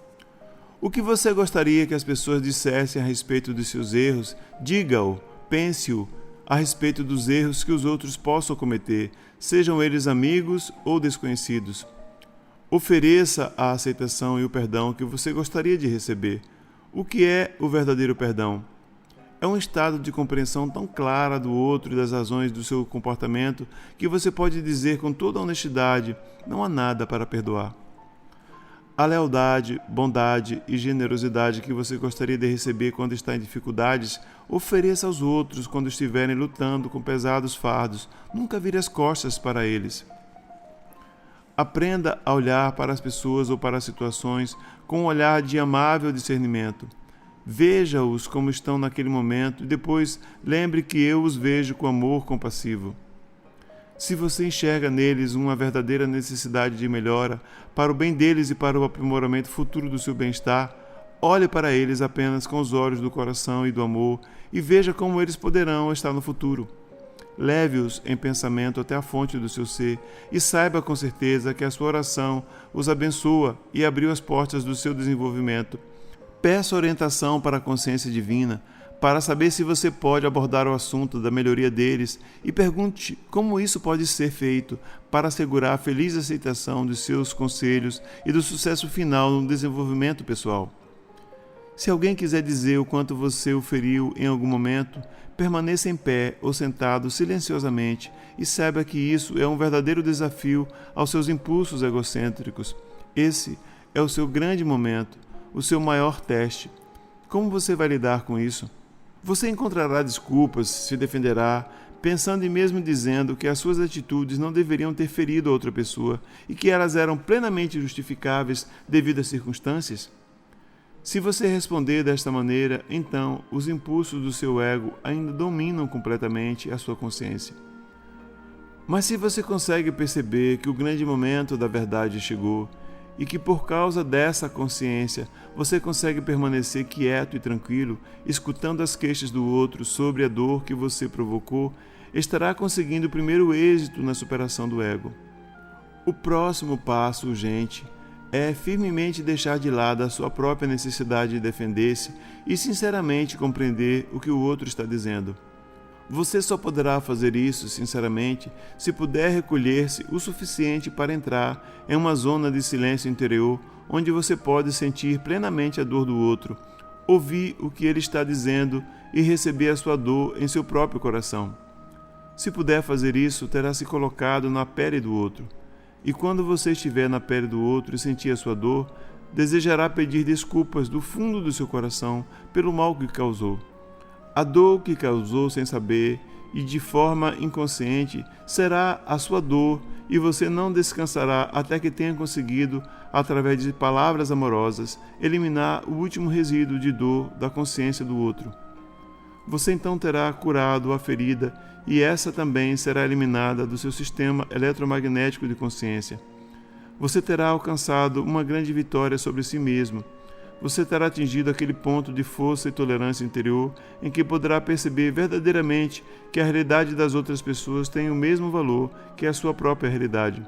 O que você gostaria que as pessoas dissessem a respeito de seus erros, diga-o, pense-o, a respeito dos erros que os outros possam cometer, sejam eles amigos ou desconhecidos. Ofereça a aceitação e o perdão que você gostaria de receber. O que é o verdadeiro perdão? É um estado de compreensão tão clara do outro e das razões do seu comportamento que você pode dizer com toda honestidade: não há nada para perdoar. A lealdade, bondade e generosidade que você gostaria de receber quando está em dificuldades, ofereça aos outros quando estiverem lutando com pesados fardos. Nunca vire as costas para eles. Aprenda a olhar para as pessoas ou para as situações com um olhar de amável discernimento. Veja-os como estão naquele momento e depois lembre que eu os vejo com amor compassivo. Se você enxerga neles uma verdadeira necessidade de melhora, para o bem deles e para o aprimoramento futuro do seu bem-estar, olhe para eles apenas com os olhos do coração e do amor e veja como eles poderão estar no futuro. Leve-os em pensamento até a fonte do seu ser e saiba com certeza que a sua oração os abençoa e abriu as portas do seu desenvolvimento. Peça orientação para a consciência divina, para saber se você pode abordar o assunto da melhoria deles e pergunte como isso pode ser feito para assegurar a feliz aceitação dos seus conselhos e do sucesso final no desenvolvimento pessoal. Se alguém quiser dizer o quanto você o feriu em algum momento, permaneça em pé ou sentado silenciosamente e saiba que isso é um verdadeiro desafio aos seus impulsos egocêntricos. Esse é o seu grande momento, o seu maior teste. Como você vai lidar com isso? Você encontrará desculpas, se defenderá, pensando e mesmo dizendo que as suas atitudes não deveriam ter ferido a outra pessoa e que elas eram plenamente justificáveis devido às circunstâncias? Se você responder desta maneira, então os impulsos do seu ego ainda dominam completamente a sua consciência. Mas se você consegue perceber que o grande momento da verdade chegou e que por causa dessa consciência você consegue permanecer quieto e tranquilo, escutando as queixas do outro sobre a dor que você provocou, estará conseguindo o primeiro êxito na superação do ego. O próximo passo urgente é firmemente deixar de lado a sua própria necessidade de defender-se e sinceramente compreender o que o outro está dizendo. Você só poderá fazer isso, sinceramente, se puder recolher-se o suficiente para entrar em uma zona de silêncio interior onde você pode sentir plenamente a dor do outro, ouvir o que ele está dizendo e receber a sua dor em seu próprio coração. Se puder fazer isso, terá se colocado na pele do outro. E quando você estiver na pele do outro e sentir a sua dor, desejará pedir desculpas do fundo do seu coração pelo mal que causou. A dor que causou sem saber e de forma inconsciente será a sua dor e você não descansará até que tenha conseguido, através de palavras amorosas, eliminar o último resíduo de dor da consciência do outro. Você então terá curado a ferida e essa também será eliminada do seu sistema eletromagnético de consciência. Você terá alcançado uma grande vitória sobre si mesmo. Você terá atingido aquele ponto de força e tolerância interior em que poderá perceber verdadeiramente que a realidade das outras pessoas tem o mesmo valor que a sua própria realidade.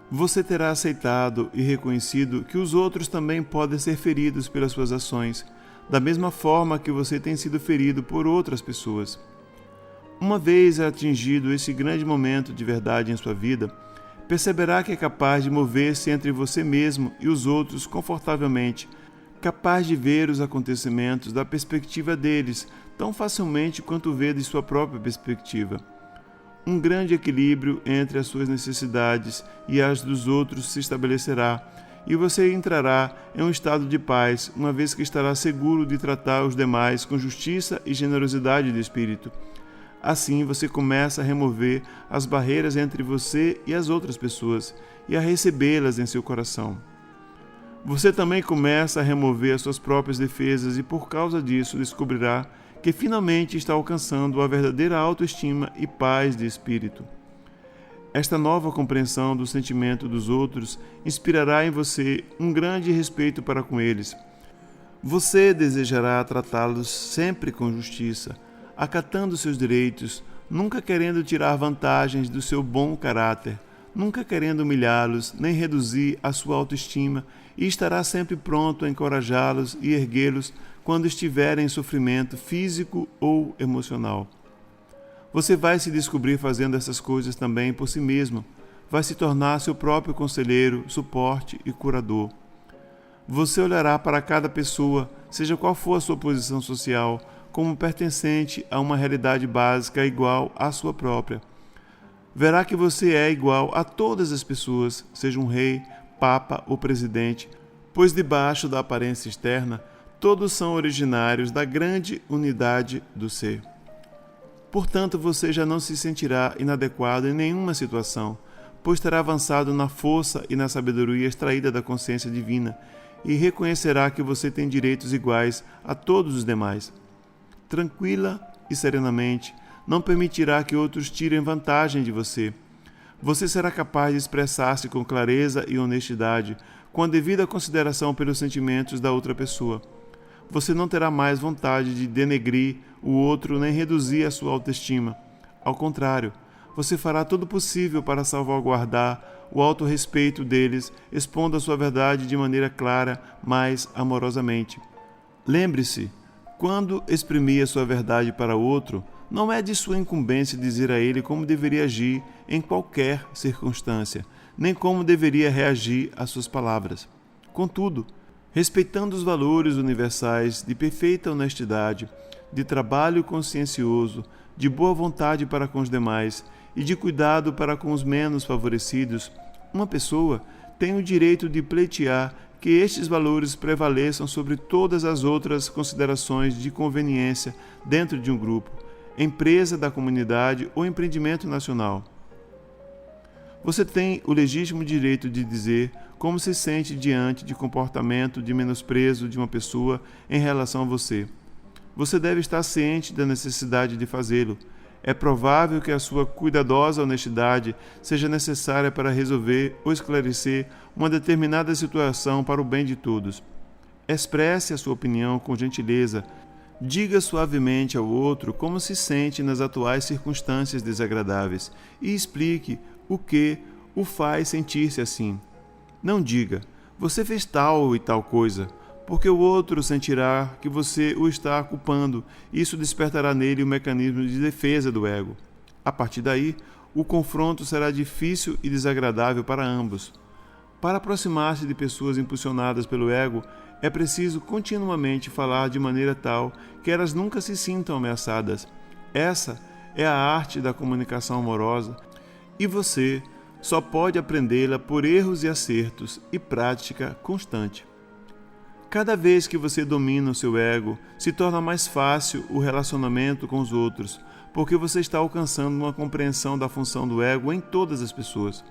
Você terá aceitado e reconhecido que os outros também podem ser feridos pelas suas ações, da mesma forma que você tem sido ferido por outras pessoas. Uma vez atingido esse grande momento de verdade em sua vida, perceberá que é capaz de mover-se entre você mesmo e os outros confortavelmente, capaz de ver os acontecimentos da perspectiva deles tão facilmente quanto vê de sua própria perspectiva. Um grande equilíbrio entre as suas necessidades e as dos outros se estabelecerá, e você entrará em um estado de paz, uma vez que estará seguro de tratar os demais com justiça e generosidade de espírito. Assim, você começa a remover as barreiras entre você e as outras pessoas e a recebê-las em seu coração. Você também começa a remover as suas próprias defesas e, por causa disso, descobrirá que finalmente está alcançando a verdadeira autoestima e paz de espírito. Esta nova compreensão do sentimento dos outros inspirará em você um grande respeito para com eles. Você desejará tratá-los sempre com justiça, acatando seus direitos, nunca querendo tirar vantagens do seu bom caráter, nunca querendo humilhá-los nem reduzir a sua autoestima, e estará sempre pronto a encorajá-los e erguê-los quando estiverem em sofrimento físico ou emocional. Você vai se descobrir fazendo essas coisas também por si mesmo, vai se tornar seu próprio conselheiro, suporte e curador. Você olhará para cada pessoa, seja qual for a sua posição social, como pertencente a uma realidade básica igual à sua própria. Verá que você é igual a todas as pessoas, seja um rei, papa ou presidente, pois debaixo da aparência externa, todos são originários da grande unidade do ser. Portanto, você já não se sentirá inadequado em nenhuma situação, pois terá avançado na força e na sabedoria extraída da consciência divina e reconhecerá que você tem direitos iguais a todos os demais. Tranquila e serenamente, não permitirá que outros tirem vantagem de você. Você será capaz de expressar-se com clareza e honestidade, com a devida consideração pelos sentimentos da outra pessoa. Você não terá mais vontade de denegrir o outro nem reduzir a sua autoestima. Ao contrário, você fará todo o possível para salvaguardar o autorrespeito deles, expondo a sua verdade de maneira clara, mas amorosamente. Lembre-se, Quando exprimir a sua verdade para outro, não é de sua incumbência dizer a ele como deveria agir em qualquer circunstância, nem como deveria reagir às suas palavras. Contudo, respeitando os valores universais de perfeita honestidade, de trabalho consciencioso, de boa vontade para com os demais e de cuidado para com os menos favorecidos, uma pessoa tem o direito de pleitear que estes valores prevaleçam sobre todas as outras considerações de conveniência dentro de um grupo, empresa da comunidade ou empreendimento nacional. Você tem o legítimo direito de dizer como se sente diante de comportamento de menosprezo de uma pessoa em relação a você. Você deve estar ciente da necessidade de fazê-lo. É provável que a sua cuidadosa honestidade seja necessária para resolver ou esclarecer uma determinada situação para o bem de todos. Expresse a sua opinião com gentileza. Diga suavemente ao outro como se sente nas atuais circunstâncias desagradáveis e explique o que o faz sentir-se assim. Não diga, você fez tal e tal coisa, porque o outro sentirá que você o está culpando e isso despertará nele o mecanismo de defesa do ego. A partir daí, o confronto será difícil e desagradável para ambos. Para aproximar-se de pessoas impulsionadas pelo ego, é preciso continuamente falar de maneira tal que elas nunca se sintam ameaçadas. Essa é a arte da comunicação amorosa e você só pode aprendê-la por erros e acertos e prática constante. Cada vez que você domina o seu ego, se torna mais fácil o relacionamento com os outros, porque você está alcançando uma compreensão da função do ego em todas as pessoas.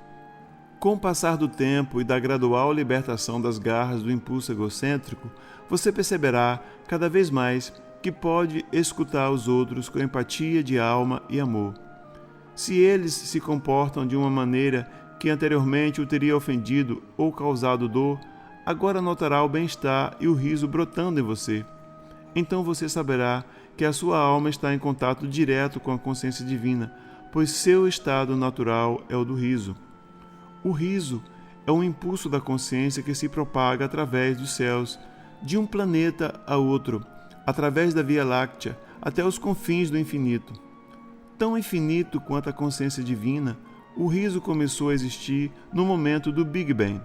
Com o passar do tempo e da gradual libertação das garras do impulso egocêntrico, você perceberá cada vez mais que pode escutar os outros com empatia de alma e amor. Se eles se comportam de uma maneira que anteriormente o teria ofendido ou causado dor, agora notará o bem-estar e o riso brotando em você. Então você saberá que a sua alma está em contato direto com a consciência divina, pois seu estado natural é o do riso. O riso é um impulso da consciência que se propaga através dos céus, de um planeta a outro, através da Via Láctea, até os confins do infinito. Tão infinito quanto a consciência divina, o riso começou a existir no momento do Big Bang.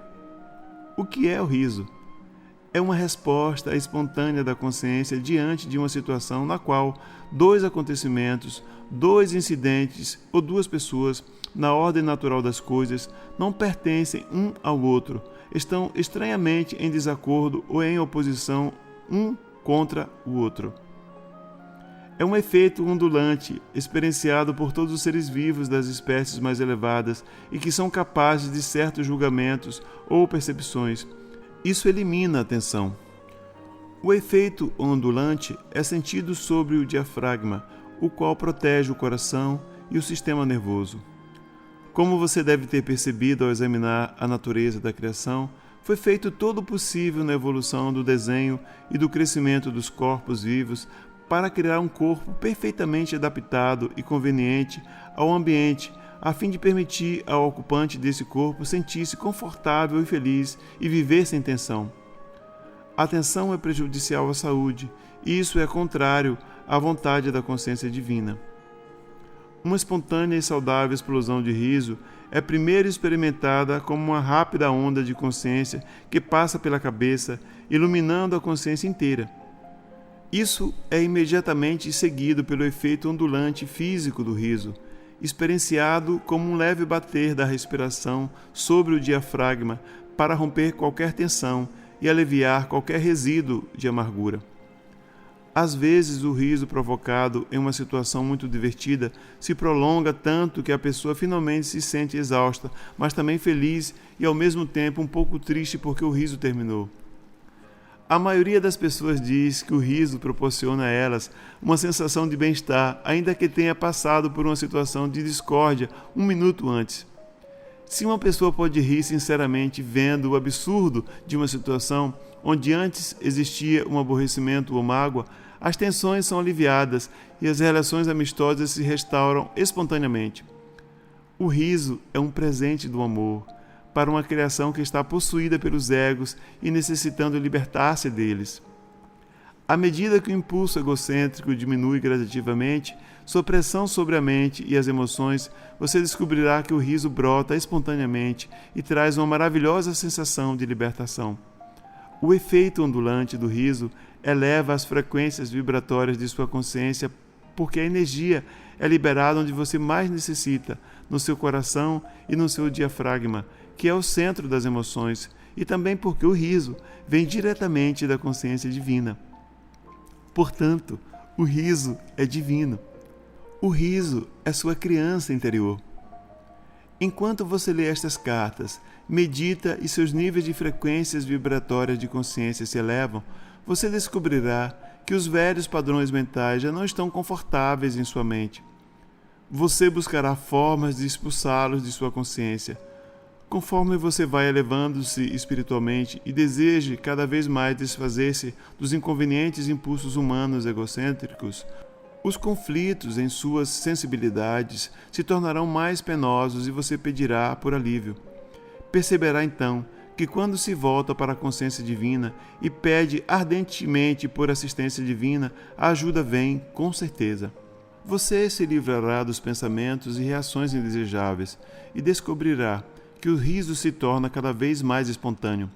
O que é o riso? É uma resposta espontânea da consciência diante de uma situação na qual dois acontecimentos, dois incidentes ou duas pessoas, na ordem natural das coisas, não pertencem um ao outro, estão estranhamente em desacordo ou em oposição um contra o outro. É um efeito ondulante, experienciado por todos os seres vivos das espécies mais elevadas e que são capazes de certos julgamentos ou percepções. Isso elimina a tensão. O efeito ondulante é sentido sobre o diafragma, o qual protege o coração e o sistema nervoso. Como você deve ter percebido ao examinar a natureza da criação, foi feito todo o possível na evolução do desenho e do crescimento dos corpos vivos para criar um corpo perfeitamente adaptado e conveniente ao ambiente, a fim de permitir ao ocupante desse corpo sentir-se confortável e feliz e viver sem tensão. A tensão é prejudicial à saúde, e isso é contrário à vontade da consciência divina. Uma espontânea e saudável explosão de riso é primeiro experimentada como uma rápida onda de consciência que passa pela cabeça, iluminando a consciência inteira. Isso é imediatamente seguido pelo efeito ondulante físico do riso, experienciado como um leve bater da respiração sobre o diafragma para romper qualquer tensão e aliviar qualquer resíduo de amargura. Às vezes, o riso provocado em uma situação muito divertida se prolonga tanto que a pessoa finalmente se sente exausta, mas também feliz e ao mesmo tempo um pouco triste porque o riso terminou. A maioria das pessoas diz que o riso proporciona a elas uma sensação de bem-estar, ainda que tenha passado por uma situação de discórdia um minuto antes. Se uma pessoa pode rir sinceramente vendo o absurdo de uma situação onde antes existia um aborrecimento ou mágoa, as tensões são aliviadas e as relações amistosas se restauram espontaneamente. O riso é um presente do amor para uma criação que está possuída pelos egos e necessitando libertar-se deles. À medida que o impulso egocêntrico diminui gradativamente, sua pressão sobre a mente e as emoções, você descobrirá que o riso brota espontaneamente e traz uma maravilhosa sensação de libertação. O efeito ondulante do riso eleva as frequências vibratórias de sua consciência, porque a energia é liberada onde você mais necessita, no seu coração e no seu diafragma, que é o centro das emoções, e também porque o riso vem diretamente da consciência divina. Portanto, o riso é divino. O riso é sua criança interior. Enquanto você lê estas cartas, medita e seus níveis de frequências vibratórias de consciência se elevam, você descobrirá que os velhos padrões mentais já não estão confortáveis em sua mente. Você buscará formas de expulsá-los de sua consciência. Conforme você vai elevando-se espiritualmente e deseje cada vez mais desfazer-se dos inconvenientes impulsos humanos egocêntricos, os conflitos em suas sensibilidades se tornarão mais penosos e você pedirá por alívio. Perceberá então que quando se volta para a consciência divina e pede ardentemente por assistência divina, a ajuda vem com certeza. Você se livrará dos pensamentos e reações indesejáveis e descobrirá que o riso se torna cada vez mais espontâneo.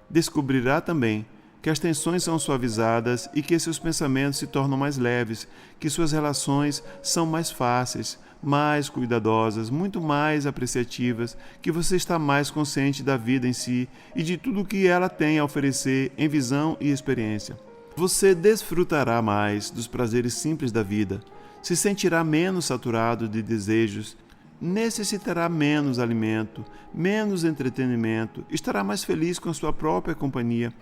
Descobrirá também que as tensões são suavizadas e que seus pensamentos se tornam mais leves, que suas relações são mais fáceis, mais cuidadosas, muito mais apreciativas, que você está mais consciente da vida em si e de tudo o que ela tem a oferecer em visão e experiência. Você desfrutará mais dos prazeres simples da vida, se sentirá menos saturado de desejos, necessitará menos alimento, menos entretenimento, estará mais feliz com sua própria companhia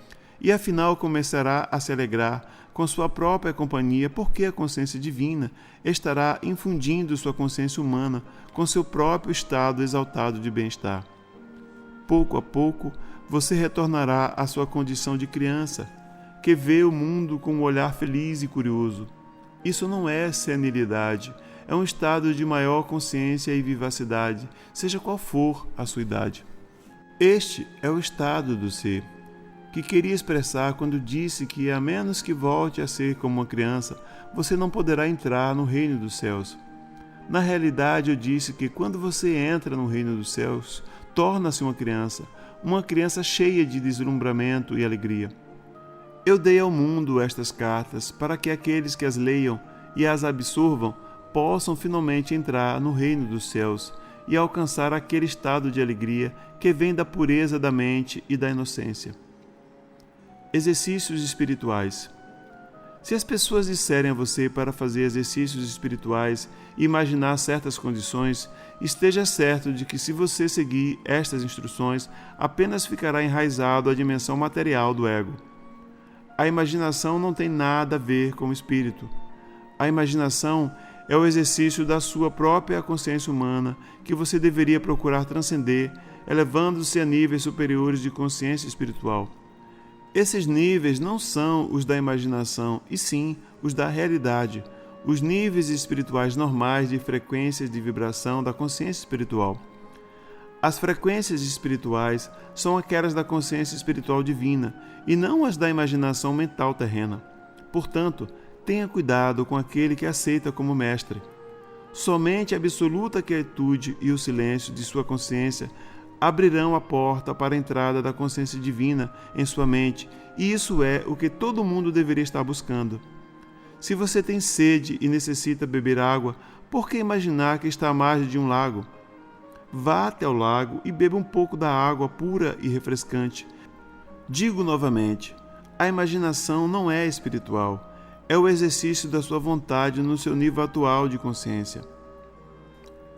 e afinal começará a se alegrar com sua própria companhia, porque a consciência divina estará infundindo sua consciência humana com seu próprio estado exaltado de bem-estar. Pouco a pouco, você retornará à sua condição de criança, que vê o mundo com um olhar feliz e curioso. Isso não é senilidade, é um estado de maior consciência e vivacidade, seja qual for a sua idade. Este é o estado do ser, que queria expressar quando disse que, a menos que volte a ser como uma criança, você não poderá entrar no reino dos céus. Na realidade, eu disse que quando você entra no reino dos céus, torna-se uma criança cheia de deslumbramento e alegria. Eu dei ao mundo estas cartas para que aqueles que as leiam e as absorvam possam finalmente entrar no reino dos céus e alcançar aquele estado de alegria que vem da pureza da mente e da inocência. Exercícios espirituais. Se as pessoas disserem a você para fazer exercícios espirituais e imaginar certas condições, esteja certo de que, se você seguir estas instruções, apenas ficará enraizado à dimensão material do ego. A imaginação não tem nada a ver com o espírito. A imaginação é o exercício da sua própria consciência humana que você deveria procurar transcender, elevando-se a níveis superiores de consciência espiritual. Esses níveis não são os da imaginação, e sim os da realidade, os níveis espirituais normais de frequências de vibração da consciência espiritual. As frequências espirituais são aquelas da consciência espiritual divina e não as da imaginação mental terrena. Portanto, tenha cuidado com aquele que aceita como mestre. Somente a absoluta quietude e o silêncio de sua consciência abrirão a porta para a entrada da consciência divina em sua mente, e isso é o que todo mundo deveria estar buscando. Se você tem sede e necessita beber água, por que imaginar que está à margem de um lago? Vá até o lago e beba um pouco da água pura e refrescante. Digo novamente, a imaginação não é espiritual, é o exercício da sua vontade no seu nível atual de consciência.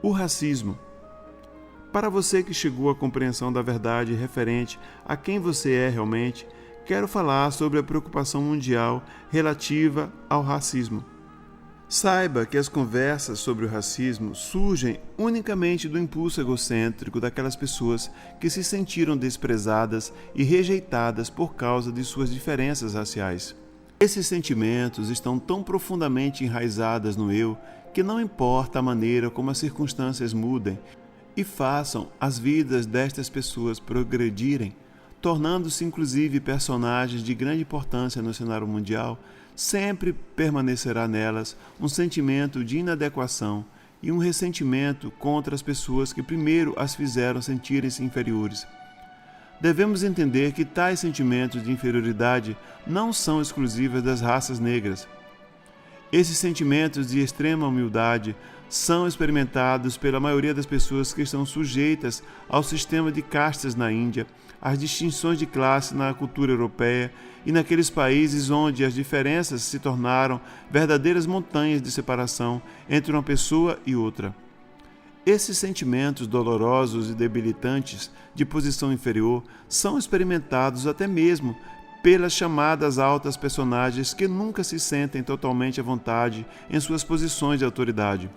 O racismo. Para você que chegou à compreensão da verdade referente a quem você é realmente, quero falar sobre a preocupação mundial relativa ao racismo. Saiba que as conversas sobre o racismo surgem unicamente do impulso egocêntrico daquelas pessoas que se sentiram desprezadas e rejeitadas por causa de suas diferenças raciais. Esses sentimentos estão tão profundamente enraizados no eu que não importa a maneira como as circunstâncias mudem e façam as vidas destas pessoas progredirem, tornando-se inclusive personagens de grande importância no cenário mundial, sempre permanecerá nelas um sentimento de inadequação e um ressentimento contra as pessoas que primeiro as fizeram sentirem-se inferiores. Devemos entender que tais sentimentos de inferioridade não são exclusivos das raças negras. Esses sentimentos de extrema humildade são experimentados pela maioria das pessoas que estão sujeitas ao sistema de castas na Índia, às distinções de classe na cultura europeia e naqueles países onde as diferenças se tornaram verdadeiras montanhas de separação entre uma pessoa e outra. Esses sentimentos dolorosos e debilitantes de posição inferior são experimentados até mesmo pelas chamadas altas personagens que nunca se sentem totalmente à vontade em suas posições de autoridade.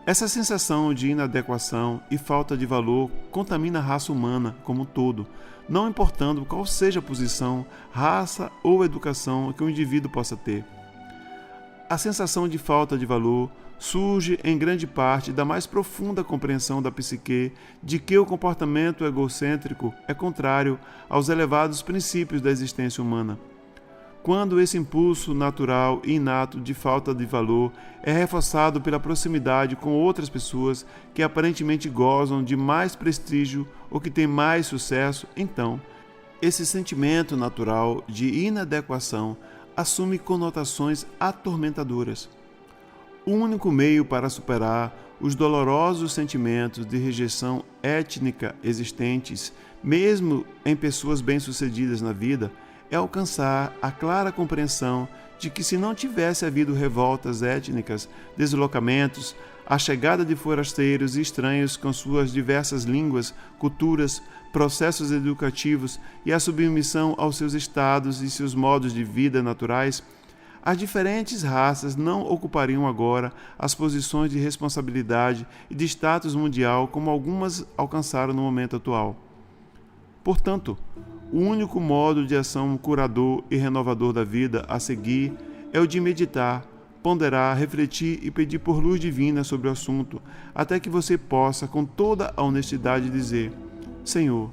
Essa sensação de inadequação e falta de valor contamina a raça humana como um todo, não importando qual seja a posição, raça ou educação que o indivíduo possa ter. A sensação de falta de valor surge em grande parte da mais profunda compreensão da psique de que o comportamento egocêntrico é contrário aos elevados princípios da existência humana. Quando esse impulso natural e inato de falta de valor é reforçado pela proximidade com outras pessoas que aparentemente gozam de mais prestígio ou que têm mais sucesso, então, esse sentimento natural de inadequação assume conotações atormentadoras. O único meio para superar os dolorosos sentimentos de rejeição étnica existentes, mesmo em pessoas bem-sucedidas na vida, é alcançar a clara compreensão de que, se não tivesse havido revoltas étnicas, deslocamentos, a chegada de forasteiros e estranhos com suas diversas línguas, culturas, processos educativos e a submissão aos seus estados e seus modos de vida naturais, as diferentes raças não ocupariam agora as posições de responsabilidade e de status mundial como algumas alcançaram no momento atual. Portanto, o único modo de ação curador e renovador da vida a seguir é o de meditar, ponderar, refletir e pedir por luz divina sobre o assunto, até que você possa, com toda a honestidade, dizer: Senhor,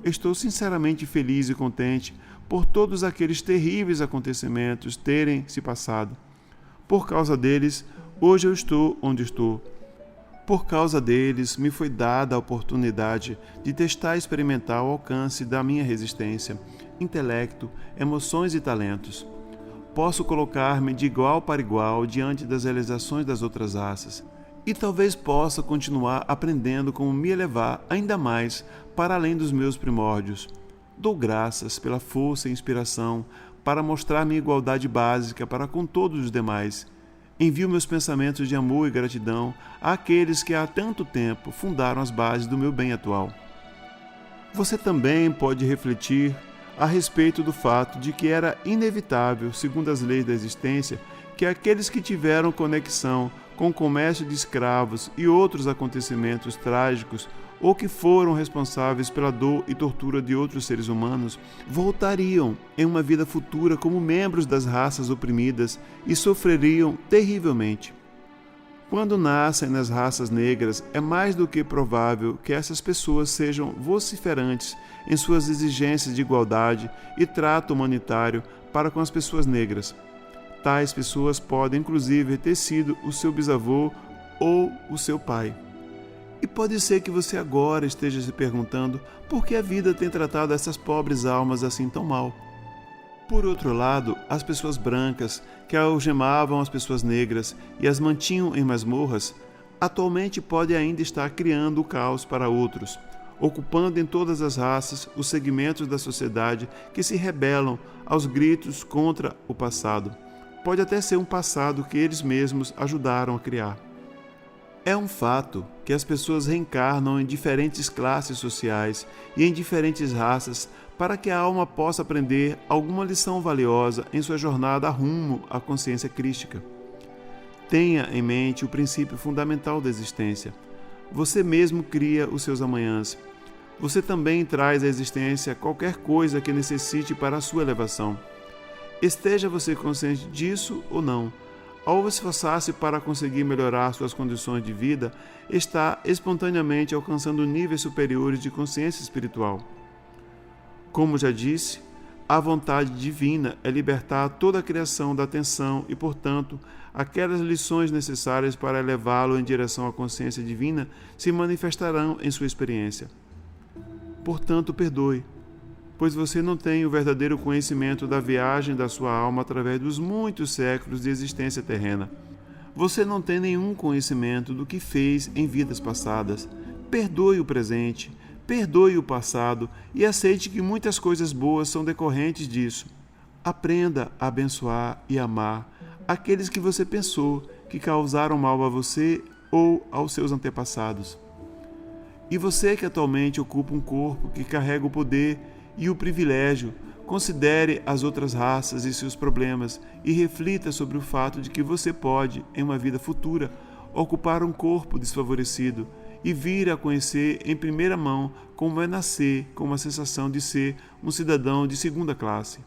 estou sinceramente feliz e contente por todos aqueles terríveis acontecimentos terem se passado. Por causa deles, hoje eu estou onde estou. Por causa deles, me foi dada a oportunidade de testar e experimentar o alcance da minha resistência, intelecto, emoções e talentos. Posso colocar-me de igual para igual diante das realizações das outras raças, e talvez possa continuar aprendendo como me elevar ainda mais para além dos meus primórdios. Dou graças pela força e inspiração para mostrar minha igualdade básica para com todos os demais. Envio meus pensamentos de amor e gratidão àqueles que há tanto tempo fundaram as bases do meu bem atual. Você também pode refletir a respeito do fato de que era inevitável, segundo as leis da existência, que aqueles que tiveram conexão com o comércio de escravos e outros acontecimentos trágicos ou que foram responsáveis pela dor e tortura de outros seres humanos, voltariam em uma vida futura como membros das raças oprimidas e sofreriam terrivelmente. Quando nascem nas raças negras, é mais do que provável que essas pessoas sejam vociferantes em suas exigências de igualdade e trato humanitário para com as pessoas negras. Tais pessoas podem, inclusive, ter sido o seu bisavô ou o seu pai. E pode ser que você agora esteja se perguntando por que a vida tem tratado essas pobres almas assim tão mal. Por outro lado, as pessoas brancas, que algemavam as pessoas negras e as mantinham em masmorras, atualmente podem ainda estar criando o caos para outros, ocupando em todas as raças os segmentos da sociedade que se rebelam aos gritos contra o passado. Pode até ser um passado que eles mesmos ajudaram a criar. É um fato que as pessoas reencarnam em diferentes classes sociais e em diferentes raças para que a alma possa aprender alguma lição valiosa em sua jornada rumo à consciência crística. Tenha em mente o princípio fundamental da existência. Você mesmo cria os seus amanhãs. Você também traz à existência qualquer coisa que necessite para a sua elevação. Esteja você consciente disso ou não, ao esforçar-se para conseguir melhorar suas condições de vida, está espontaneamente alcançando níveis superiores de consciência espiritual. Como já disse, a vontade divina é libertar toda a criação da tensão e, portanto, aquelas lições necessárias para elevá-lo em direção à consciência divina se manifestarão em sua experiência. Portanto, perdoe, pois você não tem o verdadeiro conhecimento da viagem da sua alma através dos muitos séculos de existência terrena. Você não tem nenhum conhecimento do que fez em vidas passadas. Perdoe o presente, perdoe o passado e aceite que muitas coisas boas são decorrentes disso. Aprenda a abençoar e amar aqueles que você pensou que causaram mal a você ou aos seus antepassados. E você que atualmente ocupa um corpo que carrega o poder e o privilégio, considere as outras raças e seus problemas e reflita sobre o fato de que você pode, em uma vida futura, ocupar um corpo desfavorecido e vir a conhecer em primeira mão como é nascer com uma sensação de ser um cidadão de segunda classe.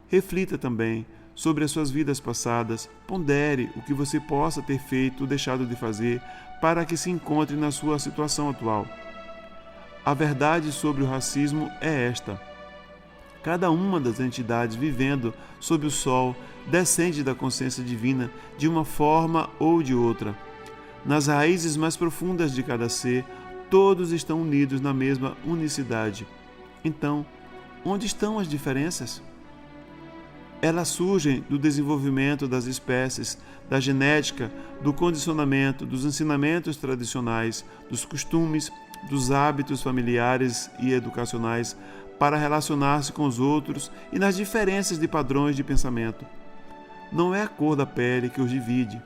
Reflita também sobre as suas vidas passadas, pondere o que você possa ter feito ou deixado de fazer para que se encontre na sua situação atual. A verdade sobre o racismo é esta: cada uma das entidades vivendo sob o sol descende da consciência divina de uma forma ou de outra. Nas raízes mais profundas de cada ser, todos estão unidos na mesma unicidade. Então, onde estão as diferenças? Elas surgem do desenvolvimento das espécies, da genética, do condicionamento, dos ensinamentos tradicionais, dos costumes, dos hábitos familiares e educacionais para relacionar-se com os outros e nas diferenças de padrões de pensamento. Não é a cor da pele que os divide.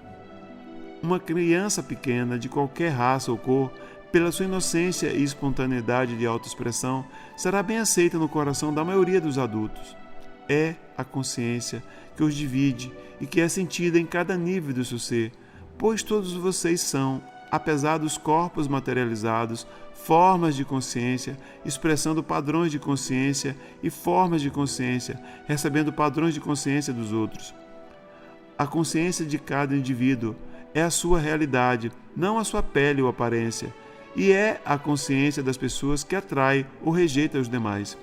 Uma criança pequena, de qualquer raça ou cor, pela sua inocência e espontaneidade de autoexpressão, será bem aceita no coração da maioria dos adultos. É a consciência que os divide e que é sentida em cada nível do seu ser, pois todos vocês são, apesar dos corpos materializados, formas de consciência, expressando padrões de consciência e formas de consciência, recebendo padrões de consciência dos outros. A consciência de cada indivíduo é a sua realidade, não a sua pele ou aparência, e é a consciência das pessoas que atrai ou rejeita os demais.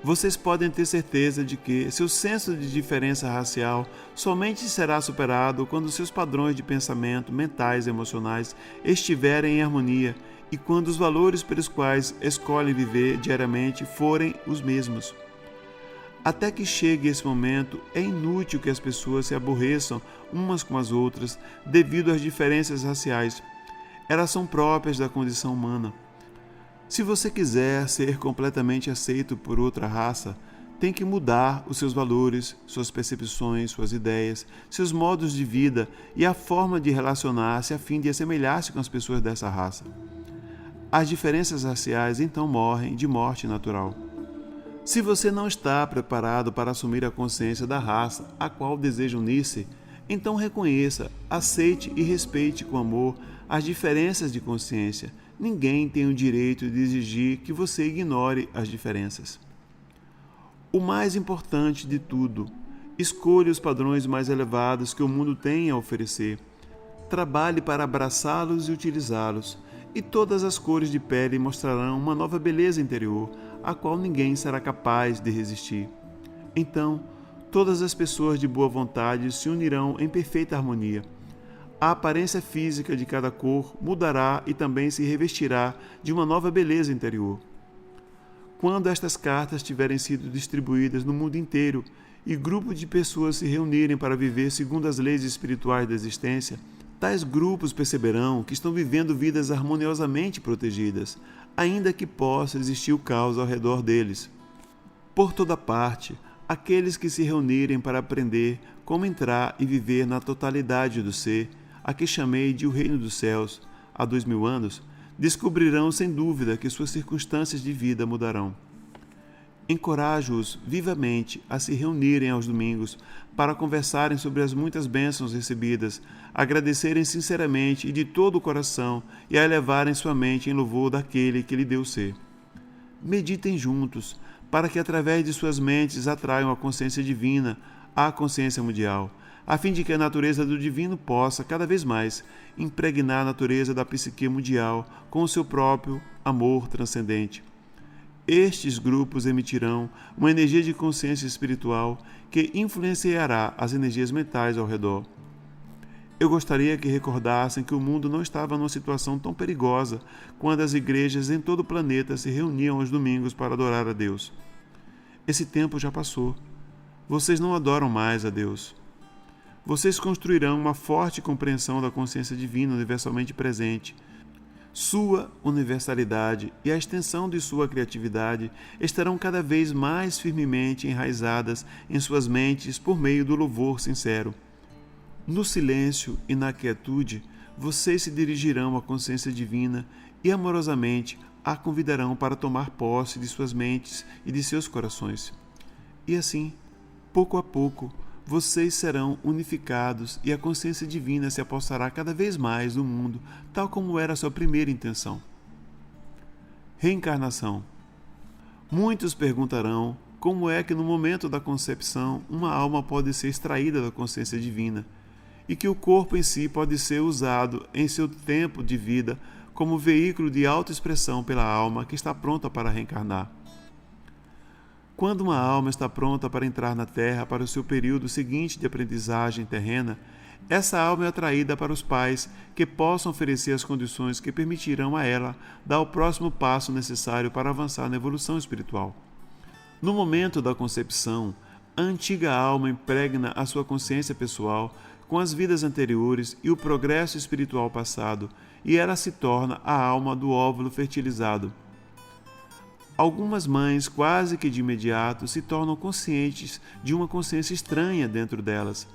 Vocês podem ter certeza de que seu senso de diferença racial somente será superado quando seus padrões de pensamento, mentais e emocionais estiverem em harmonia e quando os valores pelos quais escolhem viver diariamente forem os mesmos. Até que chegue esse momento, é inútil que as pessoas se aborreçam umas com as outras devido às diferenças raciais. Elas são próprias da condição humana. Se você quiser ser completamente aceito por outra raça, tem que mudar os seus valores, suas percepções, suas ideias, seus modos de vida e a forma de relacionar-se a fim de assemelhar-se com as pessoas dessa raça. As diferenças raciais então morrem de morte natural. Se você não está preparado para assumir a consciência da raça a qual deseja unir-se, então reconheça, aceite e respeite com amor as diferenças de consciência. Ninguém tem o direito de exigir que você ignore as diferenças. O mais importante de tudo, escolha os padrões mais elevados que o mundo tem a oferecer. Trabalhe para abraçá-los e utilizá-los, e todas as cores de pele mostrarão uma nova beleza interior, a qual ninguém será capaz de resistir. Então, todas as pessoas de boa vontade se unirão em perfeita harmonia. A aparência física de cada cor mudará e também se revestirá de uma nova beleza interior. Quando estas cartas tiverem sido distribuídas no mundo inteiro e grupos de pessoas se reunirem para viver segundo as leis espirituais da existência, tais grupos perceberão que estão vivendo vidas harmoniosamente protegidas, ainda que possa existir o caos ao redor deles. Por toda parte, aqueles que se reunirem para aprender como entrar e viver na totalidade do ser, a que chamei de o reino dos céus, há 2000 anos, descobrirão sem dúvida que suas circunstâncias de vida mudarão. Encorajo-os vivamente a se reunirem aos domingos para conversarem sobre as muitas bênçãos recebidas, agradecerem sinceramente e de todo o coração e a elevarem sua mente em louvor daquele que lhe deu o ser. Meditem juntos, para que através de suas mentes atraiam a consciência divina, a consciência mundial, a fim de que a natureza do divino possa, cada vez mais, impregnar a natureza da psique mundial com o seu próprio amor transcendente. Estes grupos emitirão uma energia de consciência espiritual que influenciará as energias mentais ao redor. Eu gostaria que recordassem que o mundo não estava numa situação tão perigosa quando as igrejas em todo o planeta se reuniam aos domingos para adorar a Deus. Esse tempo já passou. Vocês não adoram mais a Deus. Vocês construirão uma forte compreensão da consciência divina universalmente presente. Sua universalidade e a extensão de sua criatividade estarão cada vez mais firmemente enraizadas em suas mentes por meio do louvor sincero. No silêncio e na quietude, vocês se dirigirão à consciência divina e amorosamente a convidarão para tomar posse de suas mentes e de seus corações. E assim, pouco a pouco, vocês serão unificados e a consciência divina se apossará cada vez mais do mundo, tal como era a sua primeira intenção. Reencarnação. Muitos perguntarão como é que no momento da concepção uma alma pode ser extraída da consciência divina e que o corpo em si pode ser usado em seu tempo de vida como veículo de autoexpressão pela alma que está pronta para reencarnar. Quando uma alma está pronta para entrar na Terra para o seu período seguinte de aprendizagem terrena, essa alma é atraída para os pais que possam oferecer as condições que permitirão a ela dar o próximo passo necessário para avançar na evolução espiritual. No momento da concepção, a antiga alma impregna a sua consciência pessoal com as vidas anteriores e o progresso espiritual passado, e ela se torna a alma do óvulo fertilizado. Algumas mães, quase que de imediato, se tornam conscientes de uma consciência estranha dentro delas.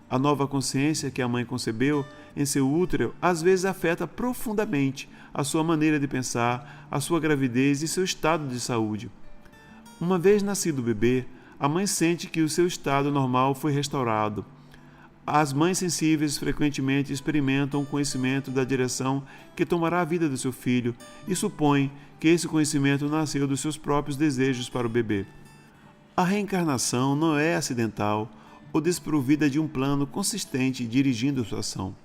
A nova consciência que a mãe concebeu em seu útero às vezes afeta profundamente a sua maneira de pensar, a sua gravidez e seu estado de saúde. Uma vez nascido o bebê, a mãe sente que o seu estado normal foi restaurado. As mães sensíveis frequentemente experimentam o conhecimento da direção que tomará a vida do seu filho e supõem que esse conhecimento nasceu dos seus próprios desejos para o bebê. A reencarnação não é acidental ou desprovida de um plano consistente dirigindo sua ação.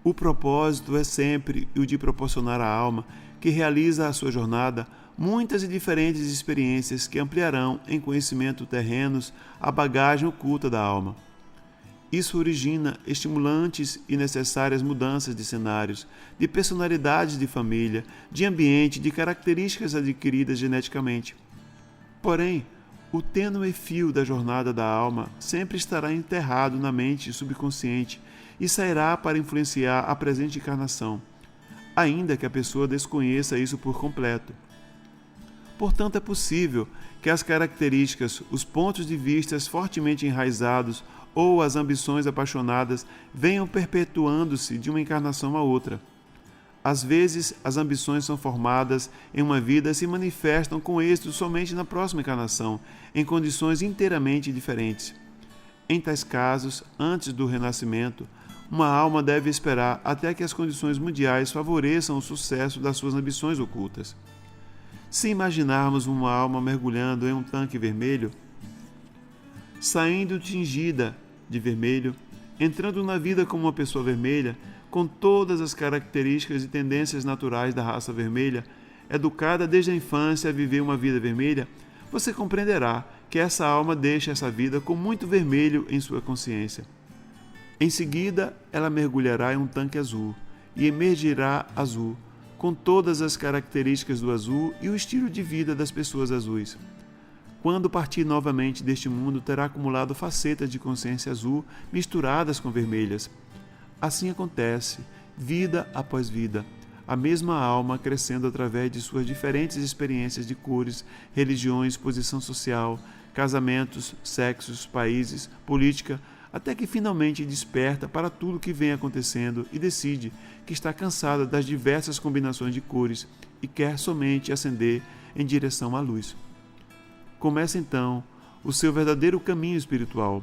O propósito é sempre o de proporcionar à alma que realiza a sua jornada muitas e diferentes experiências que ampliarão em conhecimento terrenos a bagagem oculta da alma. Isso origina estimulantes e necessárias mudanças de cenários, de personalidades de família, de ambiente, de características adquiridas geneticamente. Porém, o tênue fio da jornada da alma sempre estará enterrado na mente subconsciente e sairá para influenciar a presente encarnação, ainda que a pessoa desconheça isso por completo. Portanto, é possível que as características, os pontos de vista fortemente enraizados ou as ambições apaixonadas venham perpetuando-se de uma encarnação a outra. Às vezes, as ambições são formadas em uma vida e se manifestam com êxito somente na próxima encarnação, em condições inteiramente diferentes. Em tais casos, antes do renascimento, uma alma deve esperar até que as condições mundiais favoreçam o sucesso das suas ambições ocultas. Se imaginarmos uma alma mergulhando em um tanque vermelho, saindo tingida de vermelho, entrando na vida como uma pessoa vermelha, com todas as características e tendências naturais da raça vermelha, educada desde a infância a viver uma vida vermelha, você compreenderá que essa alma deixa essa vida com muito vermelho em sua consciência. Em seguida, ela mergulhará em um tanque azul e emergirá azul, com todas as características do azul e o estilo de vida das pessoas azuis. Quando partir novamente deste mundo, terá acumulado facetas de consciência azul misturadas com vermelhas. Assim acontece, vida após vida, a mesma alma crescendo através de suas diferentes experiências de cores, religiões, posição social, casamentos, sexos, países, política, até que finalmente desperta para tudo o que vem acontecendo e decide que está cansada das diversas combinações de cores e quer somente ascender em direção à luz. Começa então o seu verdadeiro caminho espiritual.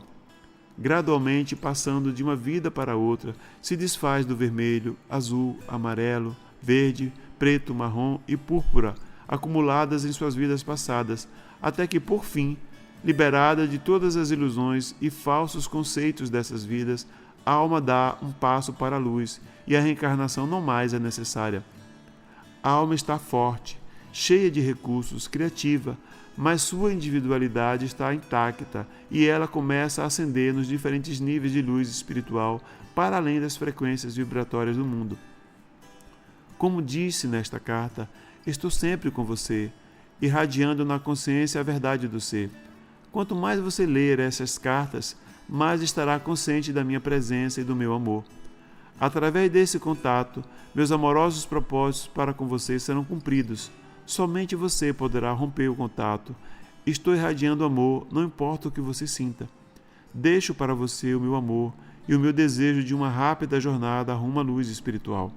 Gradualmente, passando de uma vida para outra, se desfaz do vermelho, azul, amarelo, verde, preto, marrom e púrpura, acumuladas em suas vidas passadas, até que, por fim, liberada de todas as ilusões e falsos conceitos dessas vidas, a alma dá um passo para a luz e a reencarnação não mais é necessária. A alma está forte cheia de recursos, criativa, mas sua individualidade está intacta e ela começa a ascender nos diferentes níveis de luz espiritual para além das frequências vibratórias do mundo. Como disse nesta carta, estou sempre com você, irradiando na consciência a verdade do ser. Quanto mais você ler essas cartas, mais estará consciente da minha presença e do meu amor. Através desse contato, meus amorosos propósitos para com você serão cumpridos. Somente você poderá romper o contato. Estou irradiando amor, não importa o que você sinta. Deixo para você o meu amor e o meu desejo de uma rápida jornada rumo à luz espiritual.